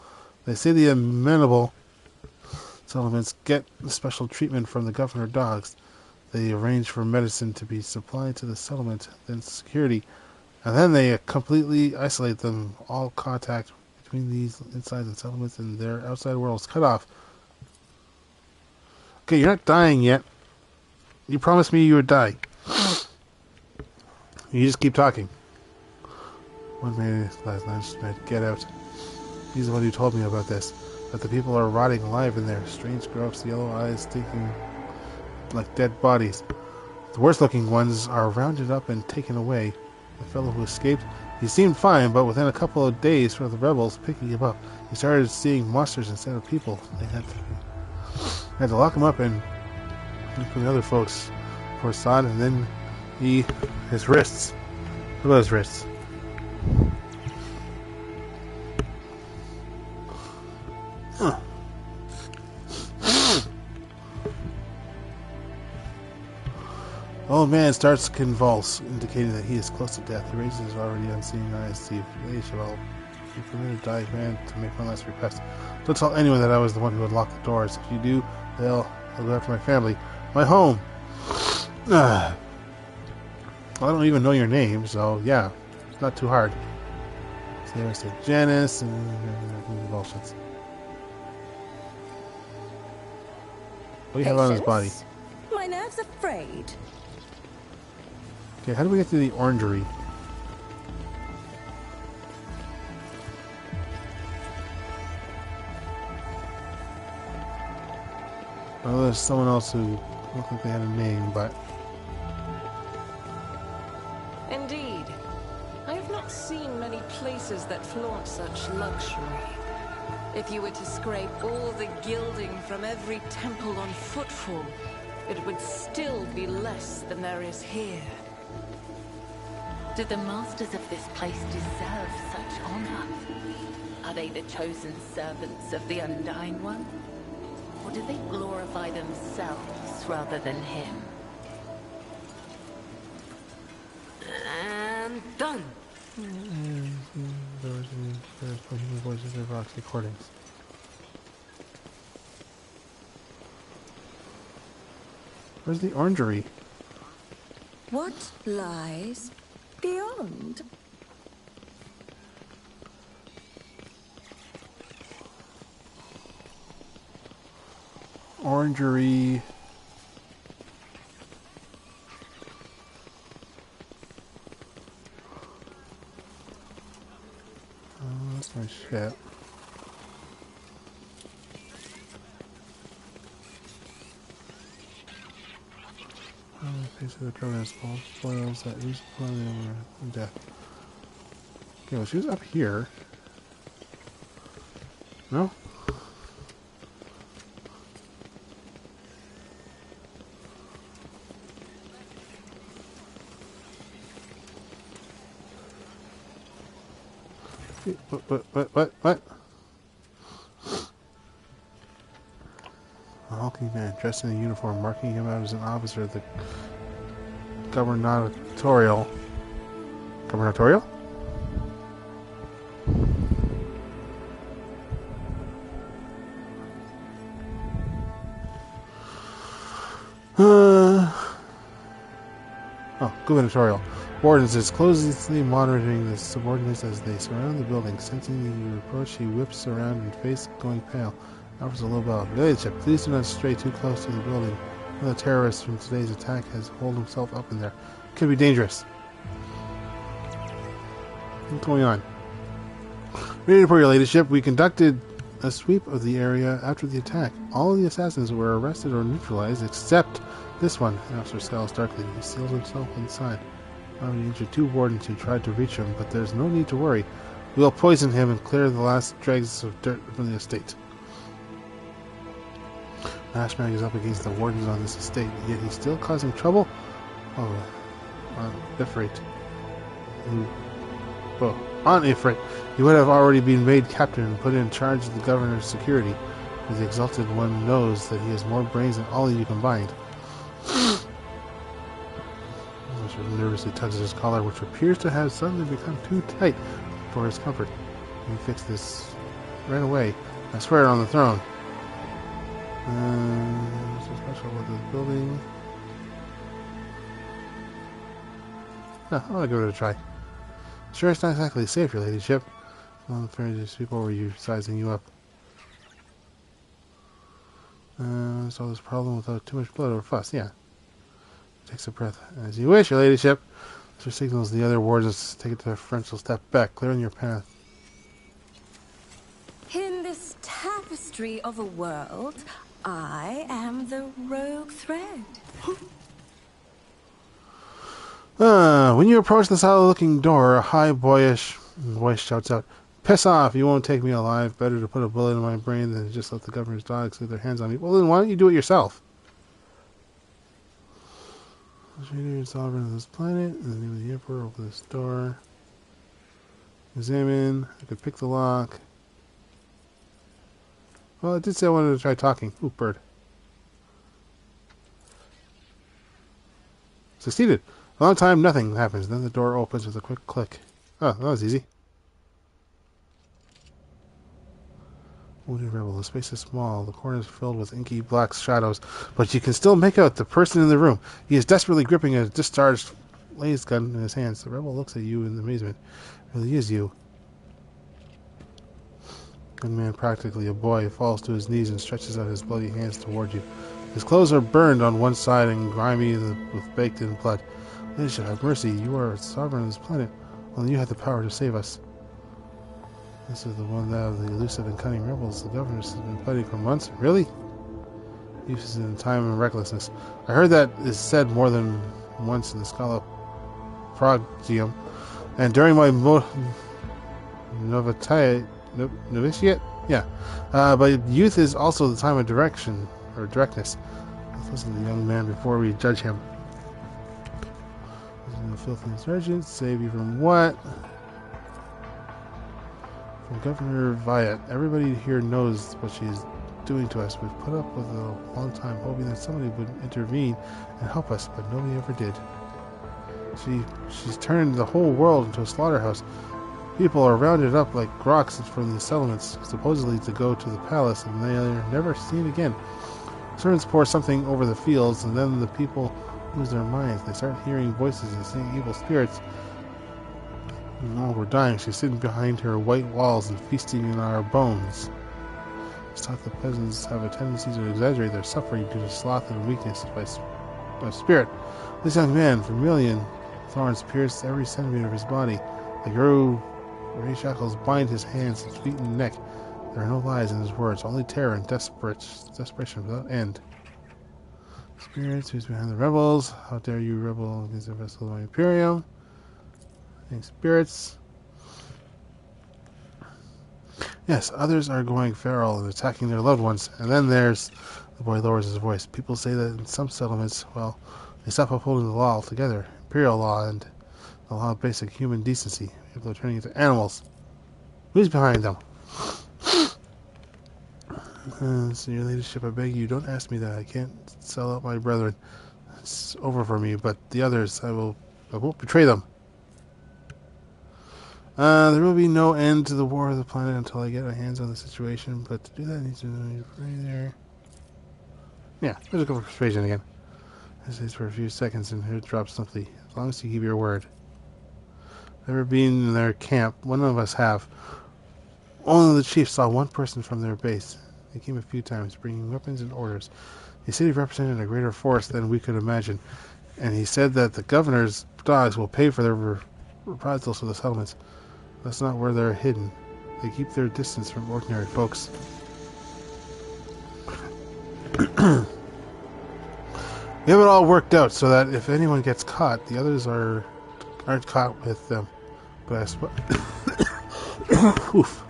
They say the amenable settlements get special treatment from the governor dogs. They arrange for medicine to be supplied to the settlement, then security, and then they completely isolate them. All contact between these inside the settlements and their outside world is cut off. Okay, you're not dying yet. You promised me you would die. You just keep talking. One man last night just meant, get out. He's the one who told me about this. That the people are rotting alive in there. Strange growths, yellow eyes stinking like dead bodies. The worst looking ones are rounded up and taken away. The fellow who escaped, he seemed fine, but within a couple of days from the rebels picking him up, he started seeing monsters instead of people. They had to lock him up and for the other folks for Assad, and then his wrists. Look at his wrists. Huh. Old man starts to convulse, indicating that he is close to death. He raises his already unseeing eyes. See if they shall be permitted to die, man, to make one last request. Don't tell anyone that I was the one who would lock the doors. If you do, they'll go after my family. My home. I don't even know your name, so yeah, it's not too hard. So there's the Janice and convulsions. What do you have on his body? My nerves are frayed. Okay, how do we get to the Orangery? Oh, there's someone else who looked like they had a name, but... Indeed. I have not seen many places that flaunt such luxury. If you were to scrape all the gilding from every temple on footfall, it would still be less than there is here. Do the masters of this place deserve such honor? Are they the chosen servants of the Undying One? Or do they glorify themselves rather than him? And done. Voices of Rock's recordings. Where's the Orangery? What lies beyond? Orangery. Oh, that's my shit. Face of the program spoils that use death. Okay, well, she was up here. No? What? A hulking man dressed in a uniform, marking him out as an officer of the gubernatorial. Gubernatorial? Gubernatorial. Wardens is closely monitoring the subordinates as they surround the building. Sensing the approach, he whips around and face going pale. Offers a low bow. Leadership, please do not stray too close to the building. One of the terrorists from today's attack has holed himself up in there. Could be dangerous. What's going on? Ready for your ladyship. We conducted a sweep of the area after the attack. All of the assassins were arrested or neutralized, except this one. The officer scowls darkly. He seals himself inside. I already injured 2 wardens who tried to reach him, but there's no need to worry. We'll poison him and clear the last dregs of dirt from the estate. Ashmag is up against the wardens on this estate, yet he's still causing trouble? Oh, on Ifrit. On Ifrit, he would have already been made captain and put in charge of the governor's security, but the Exalted One knows that he has more brains than all of you combined. Richard nervously tugs at his collar, which appears to have suddenly become too tight for his comfort. Let me fix this right away. I swear it on the throne. So special about this building. No, I want to give it a try. Sure, it's not exactly safe, your ladyship. Well, I'm afraid these people were you sizing you up. Solve this problem without too much blood or fuss, yeah. Takes a breath. As you wish, your ladyship. Sir signals the other wardens to take it to the French will step back, clearing your path. In this tapestry of a world, I am the rogue thread. When you approach the solid-looking door, a high, boyish voice shouts out, "Piss off! You won't take me alive. Better to put a bullet in my brain than to just let the governor's dogs get their hands on me." Well, then why don't you do it yourself? You're sovereign of this planet. In the name of the Emperor, open this door. Examine. I could pick the lock. Well, it did say I wanted to try talking. Ooh, bird. Succeeded. A long time, nothing happens. Then the door opens with a quick click. Oh, that was easy. Wounded rebel. The space is small. The corner is filled with inky black shadows, but you can still make out the person in the room. He is desperately gripping a discharged laser gun in his hands. The rebel looks at you in amazement. It really is you. Good man, practically a boy, falls to his knees and stretches out his bloody hands toward you. His clothes are burned on one side and grimy with baked-in blood. Leadership, have mercy. You are sovereign of this planet. Only you have the power to save us. This is the one of the elusive and cunning rebels the governor has been fighting for months. Really? Uses in time and recklessness. I heard that is said more than once in the Scala Progium, and during my novitiate? Yeah. But youth is also the time of direction, or directness. Let's listen to the young man before we judge him. The filthy insurgent, save you from what? From Governor Vyatt. Everybody here knows what she is doing to us. We've put up with it a long time, hoping that somebody would intervene and help us, but nobody ever did. She's turned the whole world into a slaughterhouse. People are rounded up like rocks from the settlements, supposedly to go to the palace, and they are never seen again. Servants pour something over the fields, and then the people lose their minds. They start hearing voices and seeing evil spirits. And we're dying. She's sitting behind her white walls and feasting on our bones. It's thought the peasants have a tendency to exaggerate their suffering due to sloth and weakness by spirit. This young man, vermilion thorns pierce every centimeter of his body. The gray shackles bind his hands, his feet, and neck. There are no lies in his words, only terror and desperation without end. Spirits, who's behind the rebels? How dare you rebel against the vessel of my Imperium? Spirits. Yes, others are going feral and attacking their loved ones. And then there's... The boy lowers his voice. People say that in some settlements, well, they stop upholding the law altogether. Imperial law and the law of basic human decency. People are turning into animals. Who's behind them? So your ladyship, I beg you, don't ask me that. I can't sell out my brethren. It's over for me, but the others, I won't betray them. There will be no end to the war of the planet until I get my hands on the situation, but to do that, I need to know there. Yeah, let's go for persuasion again. Hesitates for a few seconds and here drops simply. As long as you keep your word. Never been in their camp. One of us have. Only the chief saw one person from their base. They came a few times, bringing weapons and orders. The city represented a greater force than we could imagine, and he said that the governor's dogs will pay for their reprisals for the settlements. That's not where they're hidden. They keep their distance from ordinary folks. We have it all worked out so that if anyone gets caught, the others are aren't caught with them. But I Oof.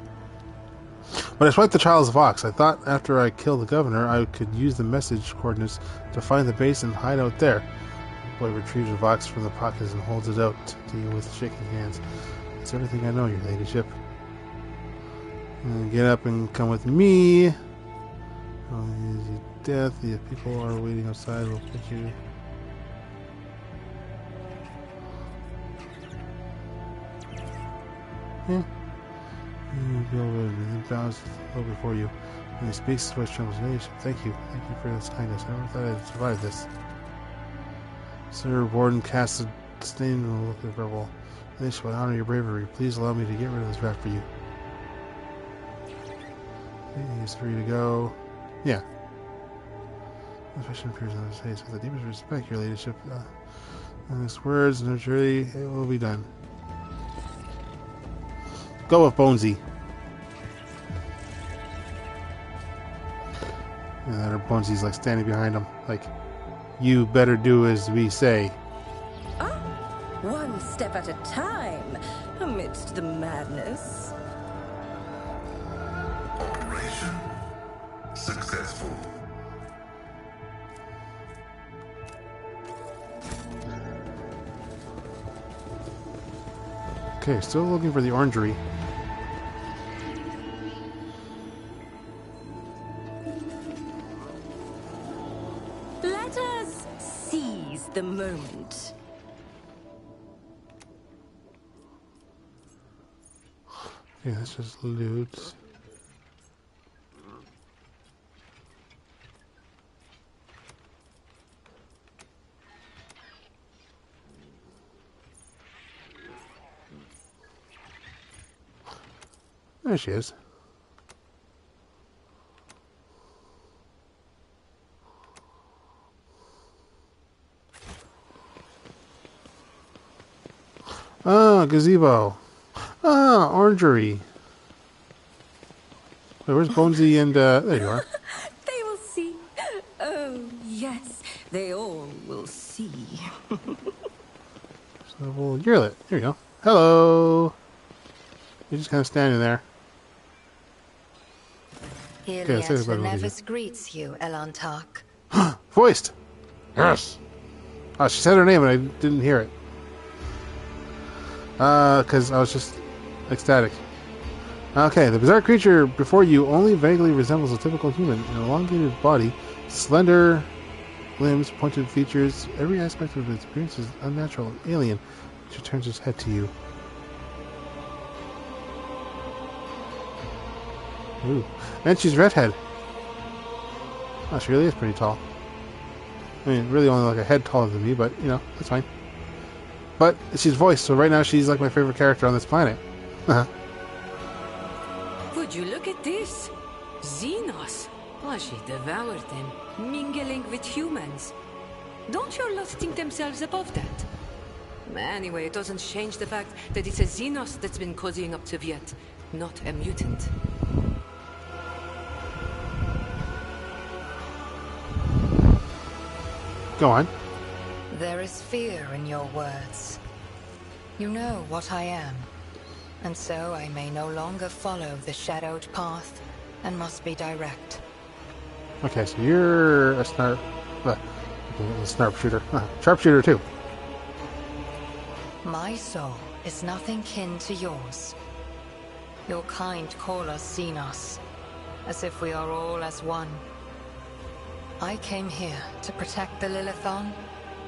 When I swiped the child's Vox, I thought after I killed the governor, I could use the message coordinates to find the base and hide out there. The boy retrieves the Vox from the pockets and holds it out to you with shaking hands. It's everything I know, your ladyship. Get up and come with me. Easy death. The people are waiting outside. We'll put you. Yeah. He bows low before you. When he speaks, his voice trembles. Ladyship, thank you. Thank you for this kindness. I never thought I'd survive this. Sir Warden casts a disdainful look at the rebel. Ladyship, I honor your bravery. Please allow me to get rid of this rat for you. He's free to go. Yeah. The fashion appears on his face with the deepest respect, your ladyship. And his words, and surely it will be done. Go with Bonesy. And then Bonesy's like standing behind him, like, you better do as we say. Ah, one step at a time, amidst the madness. Operation successful. Okay, still looking for the Orangery. Let us seize the moment. Okay, that's just loot. There she is. Ah, gazebo. Ah, Orangery. Wait, where's Bonesy and, there you are. They will see. Oh, yes, they all will see. So, well, Yrliet. There you go. Hello. You're just kind of standing there. Yrliet the Nevis greets you, Elantark. Voiced! Yes! Oh, she said her name and I didn't hear it. Because I was just ecstatic. Okay, the bizarre creature before you only vaguely resembles a typical human. An elongated body, slender limbs, pointed features. Every aspect of its appearance is unnatural and alien. She turns its head to you. Ooh. And she's redhead. Oh, she really is pretty tall. I mean, really only like a head taller than me, but, you know, that's fine. But she's voiced, so right now she's like my favorite character on this planet. Would you look at this? Xenos. Oh, she devoured them, mingling with humans. Don't your lot think themselves above that? Anyway, it doesn't change the fact that it's a Xenos that's been cozying up to Vyatt, not a mutant. Go on. There is fear in your words. You know what I am, and so I may no longer follow the shadowed path and must be direct. Okay, so you're a sharpshooter. Sharpshooter too. My soul is nothing kin to yours. Your kind call us Xenos, as if we are all as one. I came here to protect the Lilithon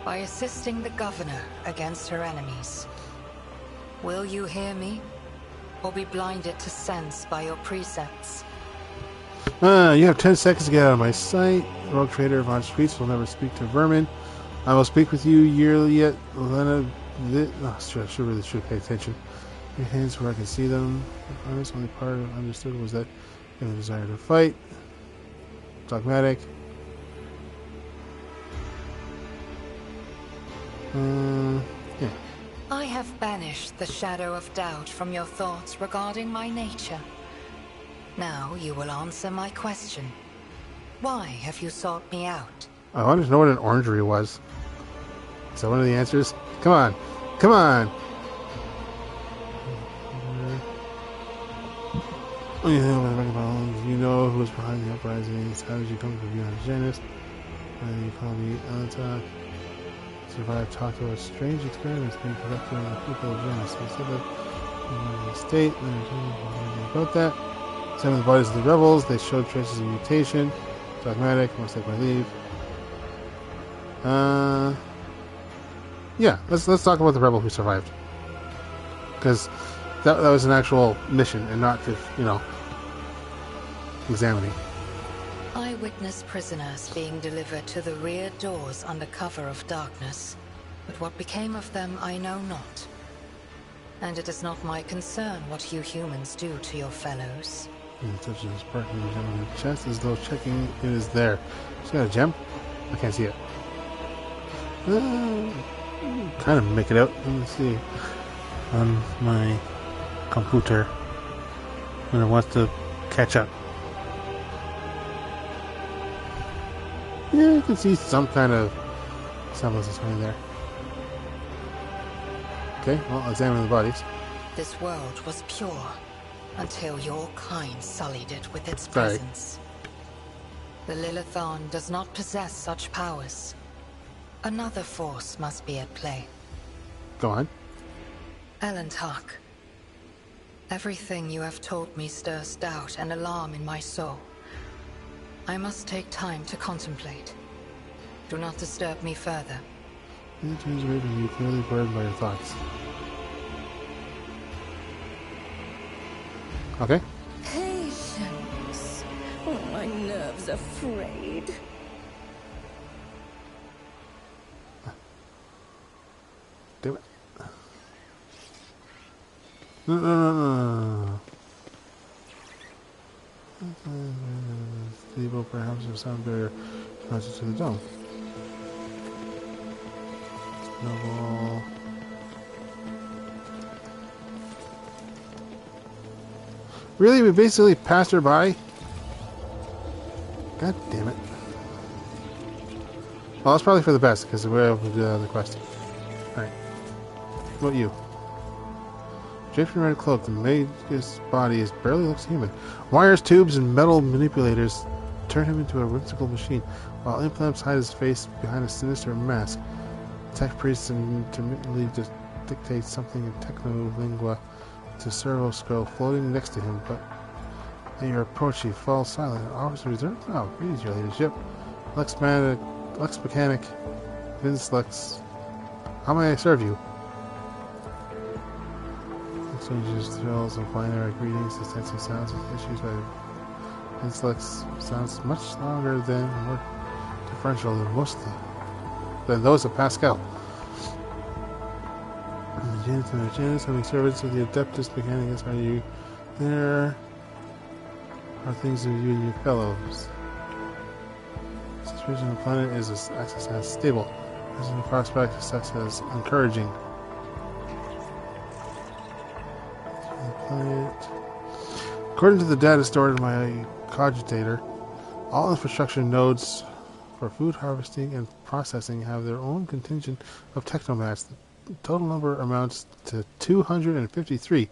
by assisting the governor against her enemies. Will you hear me, or be blinded to sense by your precepts? You have 10 seconds to get out of my sight. Rogue trader von Streets will never speak to vermin. I will speak with you, Yrliet. I should pay attention. Your hands where I can see them. The honest only part I understood was that you have a desire to fight. Dogmatic. Yeah. I have banished the shadow of doubt from your thoughts regarding my nature. Now you will answer my question. Why have you sought me out? I wanted to know what an Orangery was. Is that one of the answers? Come on. Come on! You know who's behind the uprisings. How did you come to be on Janus? And you call me Owlcat. Survived, talked about strange experiments being conducted on the people of Janus. They said that in the state, about that. Examined the bodies of the rebels. They showed traces of mutation. Dogmatic. Must take my leave. Yeah. Let's talk about the rebel who survived. Because that was an actual mission and not just, examining. I witnessed prisoners being delivered to the rear doors under cover of darkness, but what became of them I know not. And it is not my concern what you humans do to your fellows. He touches his partner in the chest as though checking it is there. She's got a gem? I can't see it. Kind of make it out. Let me see. On my computer when it wants to catch up. Yeah, you can see some kind of semblance of something there. Okay, well, examine the bodies. This world was pure until your kind sullied it with its presence. The Lilithon does not possess such powers. Another force must be at play. Go on. Elentak. Everything you have told me stirs doubt and alarm in my soul. I must take time to contemplate. Do not disturb me further. It turns away from you, clearly burdened by your thoughts. Okay. Patience. Oh, my nerves are frayed. Do it. No. Stable, perhaps, or sound barrier closer to the dome. Snowball. Really? We basically passed her by? God damn it. Well, that's probably for the best, because we're able to do the quest. Alright. What about you? Draped in red cloak, the mage's body barely looks human. Wires, tubes, and metal manipulators turn him into a whimsical machine, while implants hide his face behind a sinister mask. Tech priests intermittently just dictate something in techno-lingua to servo scroll floating next to him, but at your approach he falls silent and offers reserve. Oh, greetings, your leadership. Lex Mechanic, Vince Lex. How may I serve you? Exchanges thrills and binary greetings, extensive sounds with issues by Vince Lex sounds much longer than more differential than those of Pascal. Janus, having servants of the Adeptus Mechanicus, are you there? Are things of you and your fellows? The situation on the planet is access as stable. As a prospect, assess as encouraging. According to the data stored in my cogitator, all infrastructure nodes for food harvesting and processing have their own contingent of technomats. The total number amounts to 253.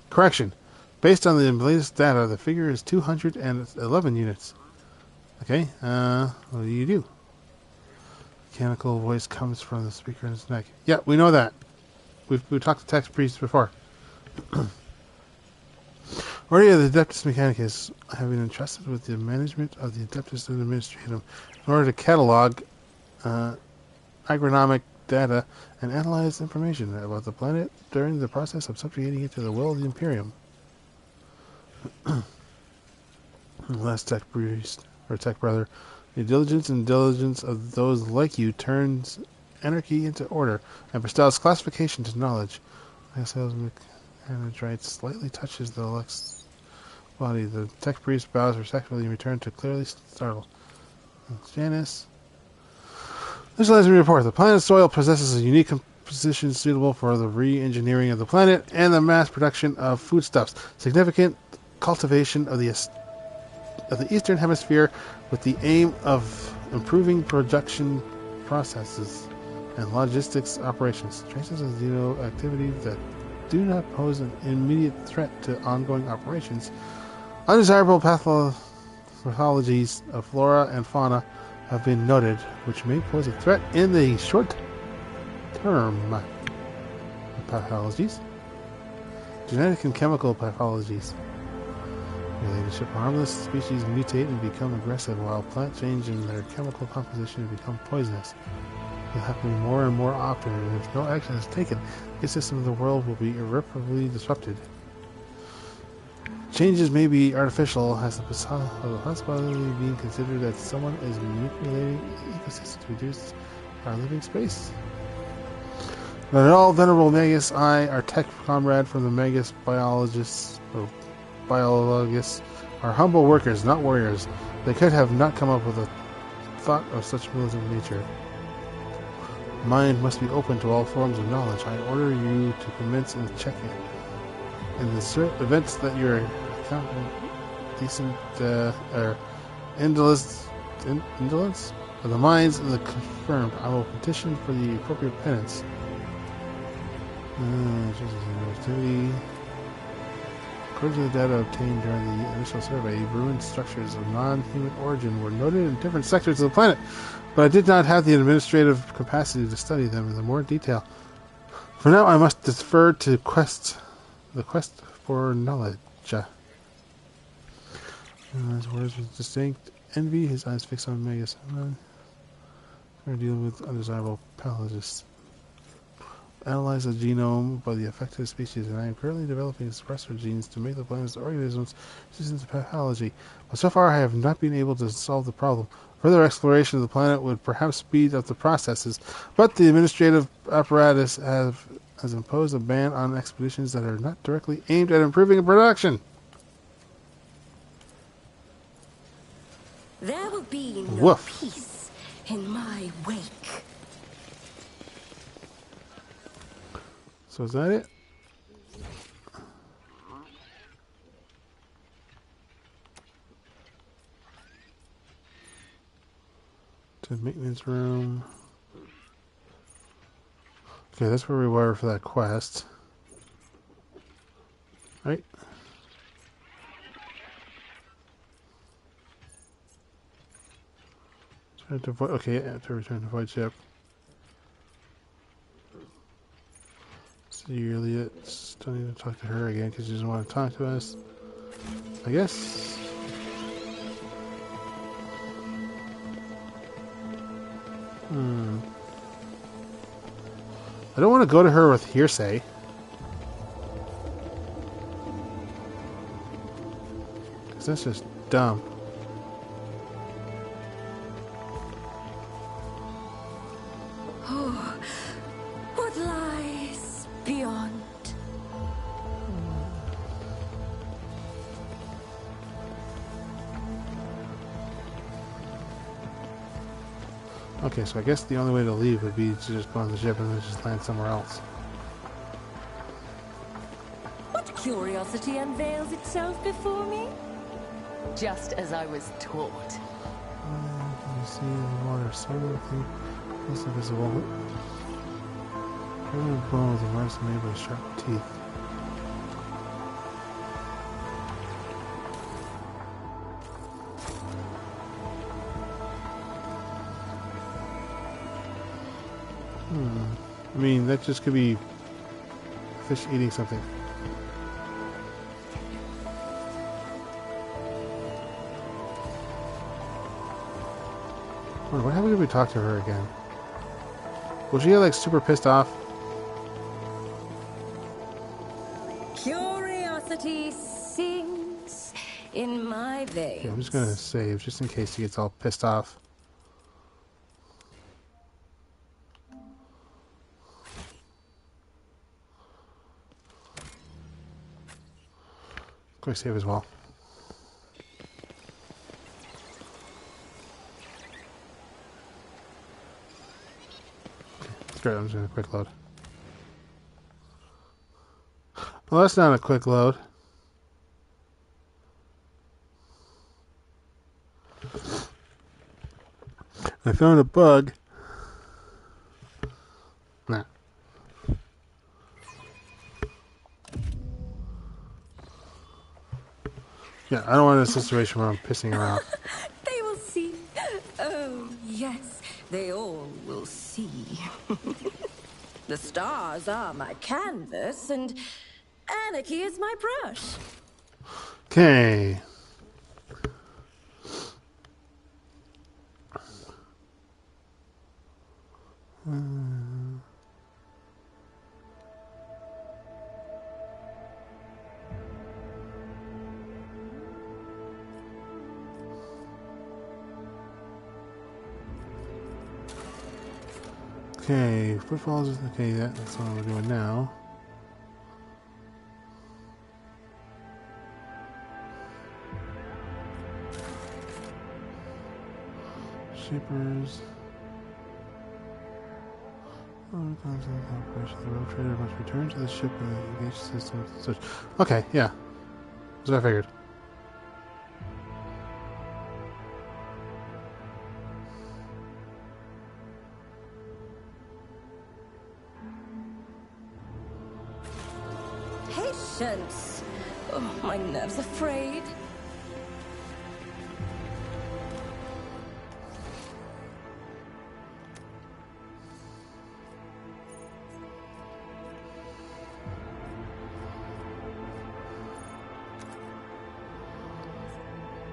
Correction. Based on the latest data, the figure is 211 units. Okay, what do you do? Mechanical voice comes from the speaker in his neck. Yeah, we know that. We've talked to Tech Priest before. Already the Adeptus Mechanicus have been entrusted with the management of the Adeptus Administratum in order to catalog agronomic data and analyze information about the planet during the process of subjugating it to the will of the Imperium. Last Tech Priest, or Tech Brother, the diligence and diligence of those like you turns anarchy into order and bestows classification to knowledge. Mechanic slightly touches the Lex body. The Tech Priest bows respectfully and returns to clearly startled. Janus. Visualizing report. The planet's soil possesses a unique composition suitable for the re-engineering of the planet and the mass production of foodstuffs. Significant cultivation of the Eastern Hemisphere with the aim of improving production processes. and logistics operations. Traces of Xeno activity that do not pose an immediate threat to ongoing operations. Undesirable pathologies of flora and fauna have been noted, which may pose a threat in the short term. Pathologies. Genetic and chemical pathologies. Related to harmless species mutate and become aggressive, while plant change in their chemical composition and become poisonous. It will happen more and more often, and if no action is taken, the system of the world will be irreparably disrupted. Changes may be artificial, has the possibility being considered that someone is manipulating the ecosystem to reduce our living space. Not at all, Venerable Magus, I, our tech comrade from the Magus biologists, are humble workers, not warriors. They could have not come up with a thought of such militant nature. Mind must be open to all forms of knowledge. I order you to commence in the check-in. In the events that your accountant decent indolence of the minds of the confirmed, I will petition for the appropriate penance. Activity. According to the data obtained during the initial survey, ruined structures of non-human origin were noted in different sectors of the planet, but I did not have the administrative capacity to study them in more detail. For now, I must defer to the quest for knowledge. His words with distinct envy, his eyes fixed on Magus. I'm going to deal with undesirable pathologists. Analyze the genome by the affected species, and I am currently developing suppressor genes to make the planet's organisms resistant to pathology. But so far I have not been able to solve the problem. Further exploration of the planet would perhaps speed up the processes, but the administrative apparatus has imposed a ban on expeditions that are not directly aimed at improving production. There will be no Woof. peace in my wake. So is that it? To the maintenance room. Okay, that's where we were for that quest. Right? Return to void. Okay, yeah, to return to void ship. Yrliet. Don't need to talk to her again because she doesn't want to talk to us. I guess. I don't want to go to her with hearsay. Because that's just dumb. Oh, what lies beyond? Okay, so I guess the only way to leave would be to just go on the ship and then just land somewhere else. What curiosity unveils itself before me? Just as I was taught. Can you see the water something? It's invisible. Permanent bone with a marks made by sharp teeth. I mean, that just could be fish eating something. What happens if we talk to her again? Will she get like super pissed off? Curiosity sings in my veins. Okay, I'm just gonna save just in case she gets all pissed off. Quick save as well. Great, I'm just going to quick load. Well, that's not a quick load. I found a bug. Yeah, I don't want a situation where I'm pissing her off. They will see. Oh, yes, they all will see. The stars are my canvas, and anarchy is my brush. Okay. Okay, footfalls. Okay, that's what we're doing now. Shippers. Oh, constant operation. The road trader must return to the ship and engage the system. Switch. Okay, yeah. That's what I figured. Patience. Oh, my nerves are frayed.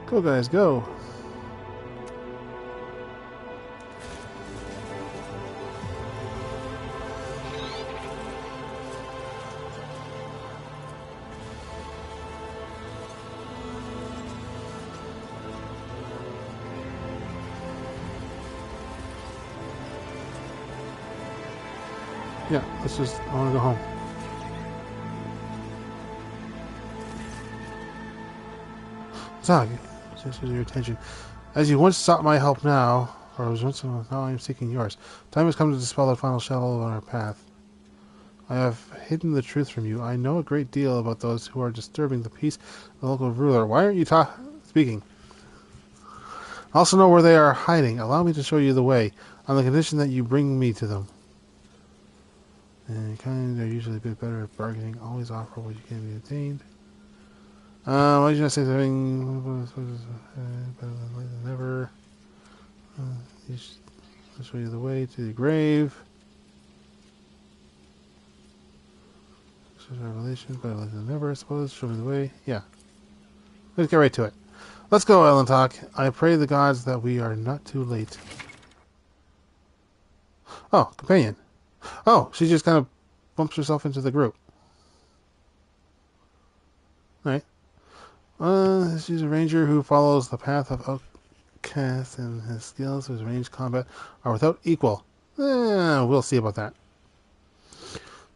Go, guys, go. Yeah, let's just, I want to go home. Zog, just for your attention. As you once sought my help now, or was once, now I am seeking yours. Time has come to dispel the final shadow on our path. I have hidden the truth from you. I know a great deal about those who are disturbing the peace of the local ruler. Why aren't you speaking? I also know where they are hiding. Allow me to show you the way, on the condition that you bring me to them. And kind are usually a bit better at bargaining. Always offer what you can be obtained. Why did you not say something better than late than never? I'll show you the way to the grave. Revelation, better late than never, I suppose. Show me the way. Yeah. Let's get right to it. Let's go, Ellen Talk. I pray the gods that we are not too late. Oh, companion. Oh, she just kind of bumps herself into the group. Right. She's a ranger who follows the path of Owlcat, and his skills with ranged combat are without equal. We'll see about that.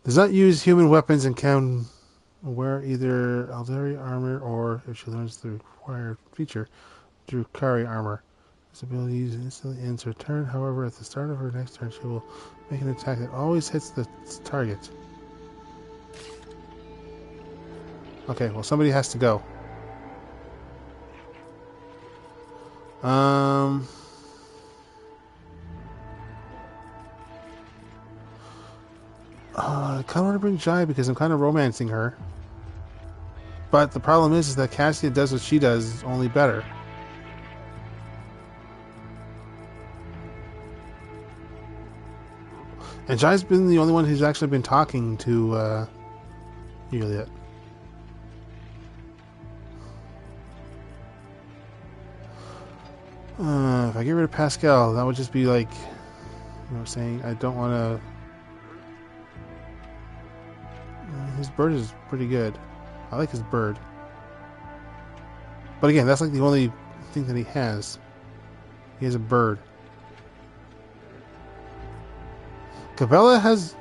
Does not use human weapons and can wear either auxiliary armor or, if she learns the required feature, Drukari armor. This ability instantly ends her turn. However, at the start of her next turn, she will make an attack that always hits the target. Okay, well, somebody has to go. I kind of want to bring Jai because I'm kind of romancing her. But the problem is that Cassia does what she does, only better. And Jai's been the only one who's actually been talking to Yrliet. If I get rid of Pascal, that would just be like, saying I don't want to. His bird is pretty good. I like his bird. But again, that's like the only thing that he has. He has a bird. Cabela has...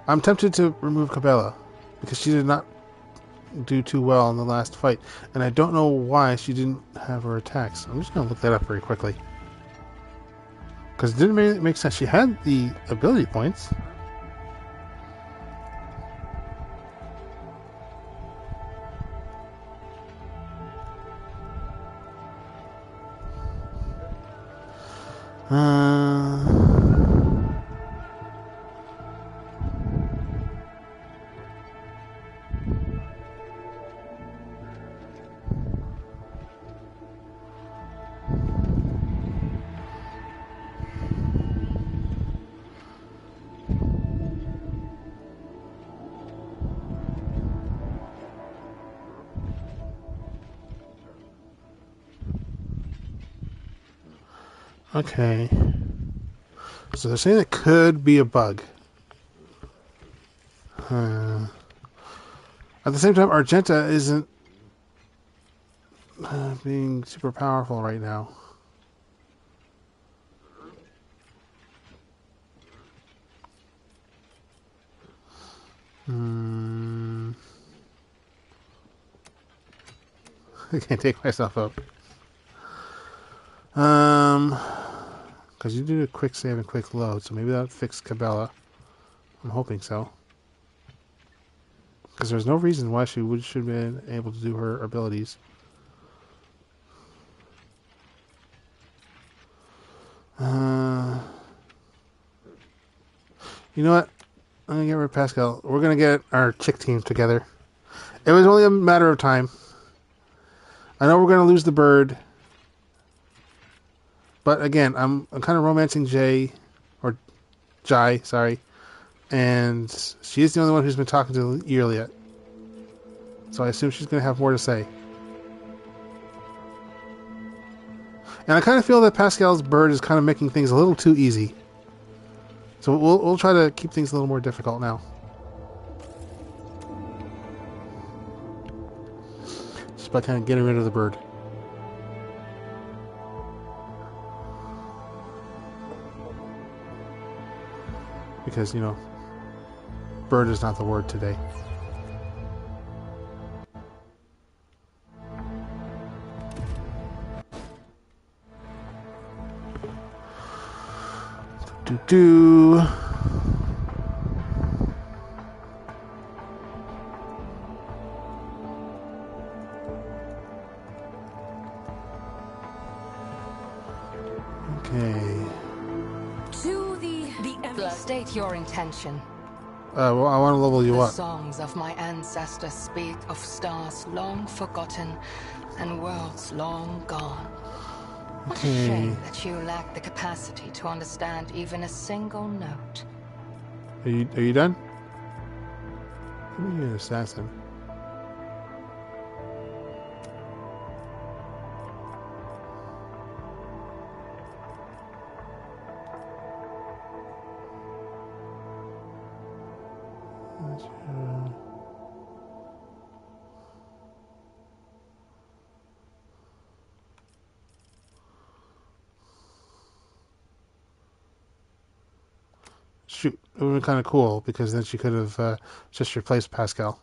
I'm tempted to remove Cabela because she did not do too well in the last fight, and I don't know why she didn't have her attacks. I'm just going to look that up very quickly because it didn't make sense. She had the ability points. Okay. So they're saying it could be a bug. At the same time, Argenta isn't being super powerful right now. I can't take myself up. Because you do a quick save and quick load, so maybe that'll fix Cabela. I'm hoping so. Because there's no reason why she should be able to do her abilities. You know what? I'm gonna get rid of Pascal. We're gonna get our chick team together. It was only a matter of time. I know we're gonna lose the bird, but again, I'm kind of romancing Jai, sorry, and she's the only one who's been talking to Yrliet, so I assume she's gonna have more to say. And I kind of feel that Pascal's bird is kind of making things a little too easy. So we'll try to keep things a little more difficult now. Just by kind of getting rid of the bird. Because, you know, bird is not the word today. Do. Okay. To the State your intention. Well, I want to level you The up. songs of my ancestors speak of stars long forgotten and worlds long gone. What a shame that you lack the capacity to understand even a single note. Are you done? You're an assassin. Shoot, it would have been kind of cool because then she could have just replaced Pascal.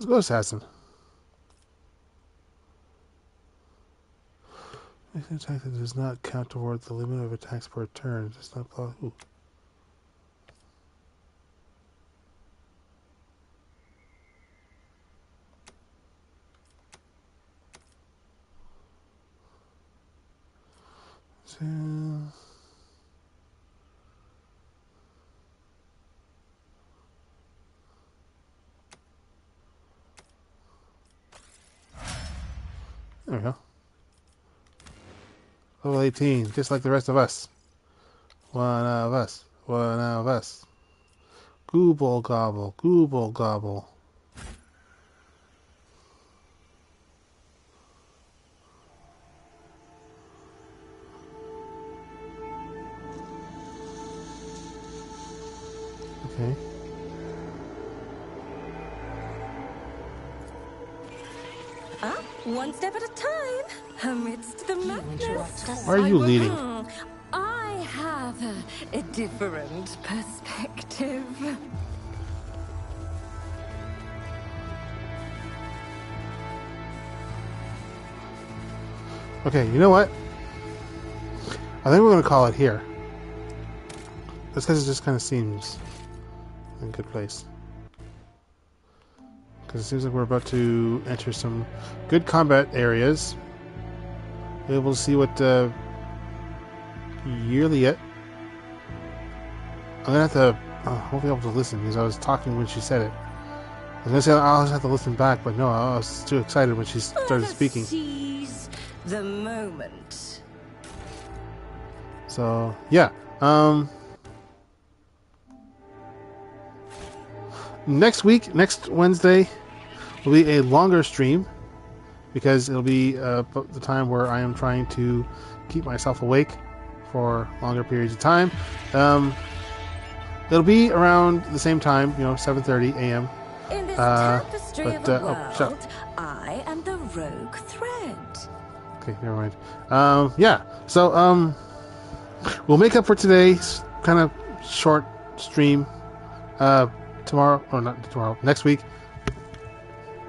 Let's go assassin. Makes an attack that does not count toward the limit of attacks per turn. It does not block. Ooh. So, there we go. Level 18, just like the rest of us. One of us. One of us. Gooble gobble. Gooble gobble. Okay. One step at a time, amidst the madness. Why are you leading? I have a different perspective. Okay, you know what? I think we're going to call it here. Just because it just kind of seems in a good place. Because it seems like we're about to enter some good combat areas. Be able to see what Yrliet. I'm gonna have to. I won't be able to listen because I was talking when she said it. I was gonna say I'll just have to listen back, but no, I was too excited when she started speaking. Seize the moment. So yeah, next week, next Wednesday, will be a longer stream because it'll be the time where I am trying to keep myself awake for longer periods of time. It'll be around the same time, 7:30 a.m. In this tapestry of a world, shut up. I am the rogue thread. Okay, never mind. Yeah, so we'll make up for today's kind of short stream tomorrow, or not tomorrow, next week.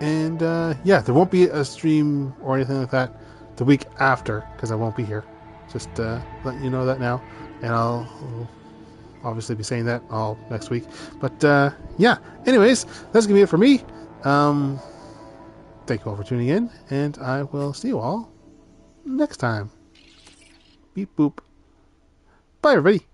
And yeah, there won't be a stream or anything like that the week after because I won't be here. Just letting you know that now, and I'll obviously be saying that all next week. But yeah, anyways, that's gonna be it for me. Thank you all for tuning in, and I will see you all next time. Beep boop. Bye, everybody.